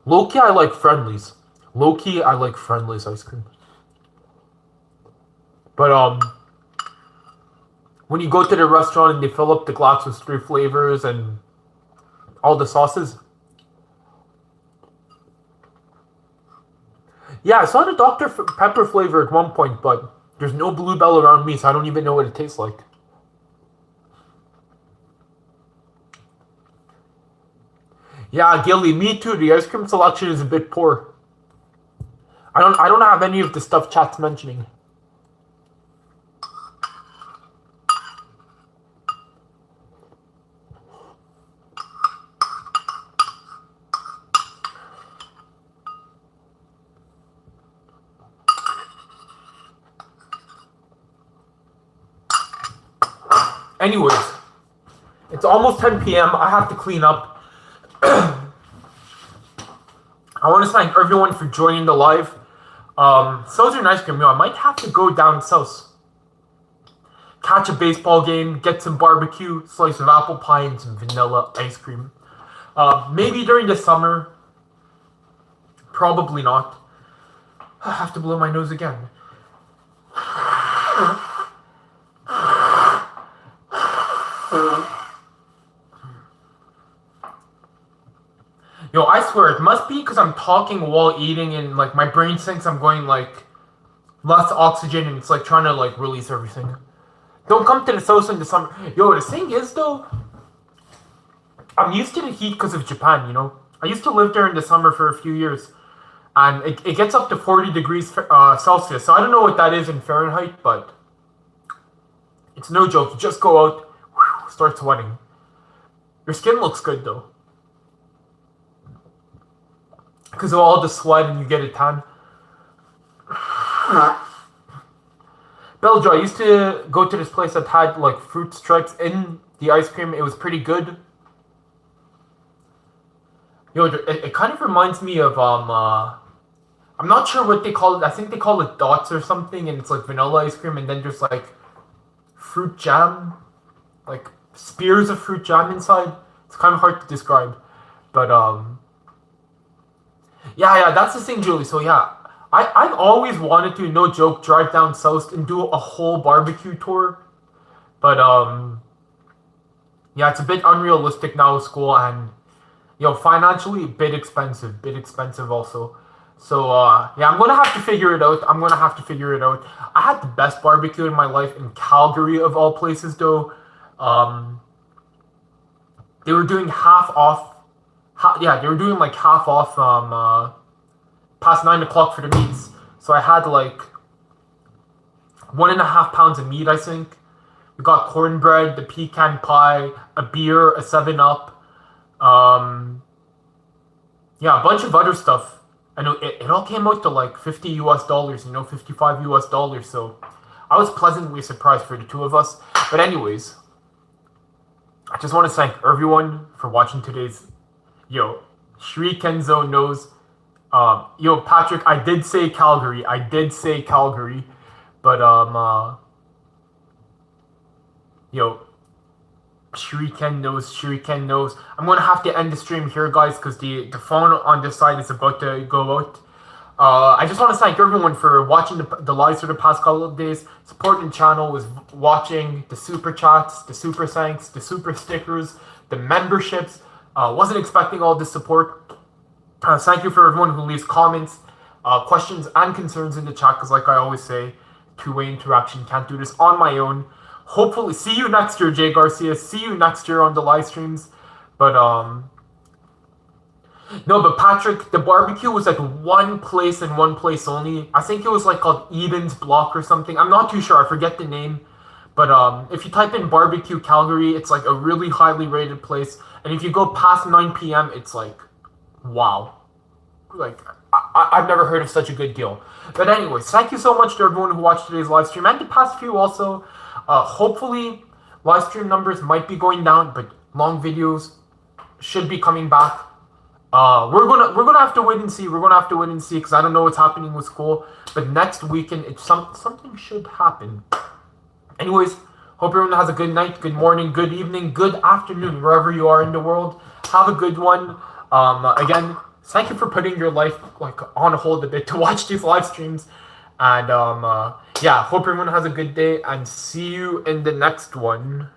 Low-key, I like Friendly's. Low-key, I like Friendly's ice cream. But, when you go to the restaurant and they fill up the glass with 3 flavors and all the sauces. Yeah, I saw the Dr. Pepper flavor at one point, but there's no Bluebell around me, so I don't even know what it tastes like. Yeah, Gilly, me too. The ice cream selection is a bit poor. I don't have any of the stuff chat's mentioning. Anyways, it's almost 10 p.m. I have to clean up. I want to thank everyone for joining the live. Southern ice cream, I might have to go down south. Catch a baseball game, get some barbecue, slice of apple pie, and some vanilla ice cream. Maybe during the summer. Probably not. I have to blow my nose again. Yo, I swear, it must be because I'm talking while eating and, like, my brain thinks I'm going, like, less oxygen and it's, like, trying to, like, release everything. Don't come to the south in the summer. Yo, the thing is, though, I'm used to the heat because of Japan, you know? I used to live there in the summer for a few years. And it gets up to 40 degrees Celsius. So I don't know what that is in Fahrenheit, but it's no joke. You just go out, start sweating. Your skin looks good, though. Because of all the sweat and you get a tan. Belgium, I used to go to this place that had like fruit stripes in the ice cream. It was pretty good. Yo, it kind of reminds me of I'm not sure what they call it. I think they call it dots or something, and it's like vanilla ice cream, and then there's like fruit jam, like spears of fruit jam inside. It's kind of hard to describe, but yeah, that's the thing, Julie. So yeah, I've always wanted to, no joke, drive down south and do a whole barbecue tour, but yeah, it's a bit unrealistic now with school, and financially a bit expensive also. So yeah, I'm gonna have to figure it out. I had the best barbecue in my life in Calgary, of all places, though. They were doing half off. They were doing like half off past 9 o'clock for the meats. So I had like 1.5 pounds of meat, I think, We got cornbread, the pecan pie, a beer, a 7-Up. Yeah, a bunch of other stuff. I know it all came out to like $50 US, $55 US. So I was pleasantly surprised for the two of us. But anyways, I just want to thank everyone for watching today's. Shri Kenzo knows. Patrick, I did say Calgary. But Shuriken knows. I'm gonna have to end the stream here, guys, because the phone on this side is about to go out. I just want to thank everyone for watching the lives for the past couple of days, supporting the channel, was watching the super chats, the super thanks, the super stickers, the memberships. Wasn't expecting all this support. Thank you for everyone who leaves comments, questions, and concerns in the chat, because like I always say, two-way interaction, can't do this on my own. Hopefully, see you next year, Jay Garcia. See you next year on the live streams. But, no, but Patrick, the barbecue was like one place and one place only. I think it was like called Eden's Block or something. I'm not too sure. I forget the name. But if you type in barbecue Calgary, it's like a really highly rated place. And if you go past 9 p.m., it's like, wow. Like, I've never heard of such a good deal. But anyways, thank you so much to everyone who watched today's live stream and the past few also. Hopefully, live stream numbers might be going down, but long videos should be coming back. We're gonna have to wait and see. Because I don't know what's happening with school. But next weekend, something should happen. Anyways, hope everyone has a good night, good morning, good evening, good afternoon, wherever you are in the world. Have a good one. Again, thank you for putting your life like on hold a bit to watch these live streams. And yeah, hope everyone has a good day and see you in the next one.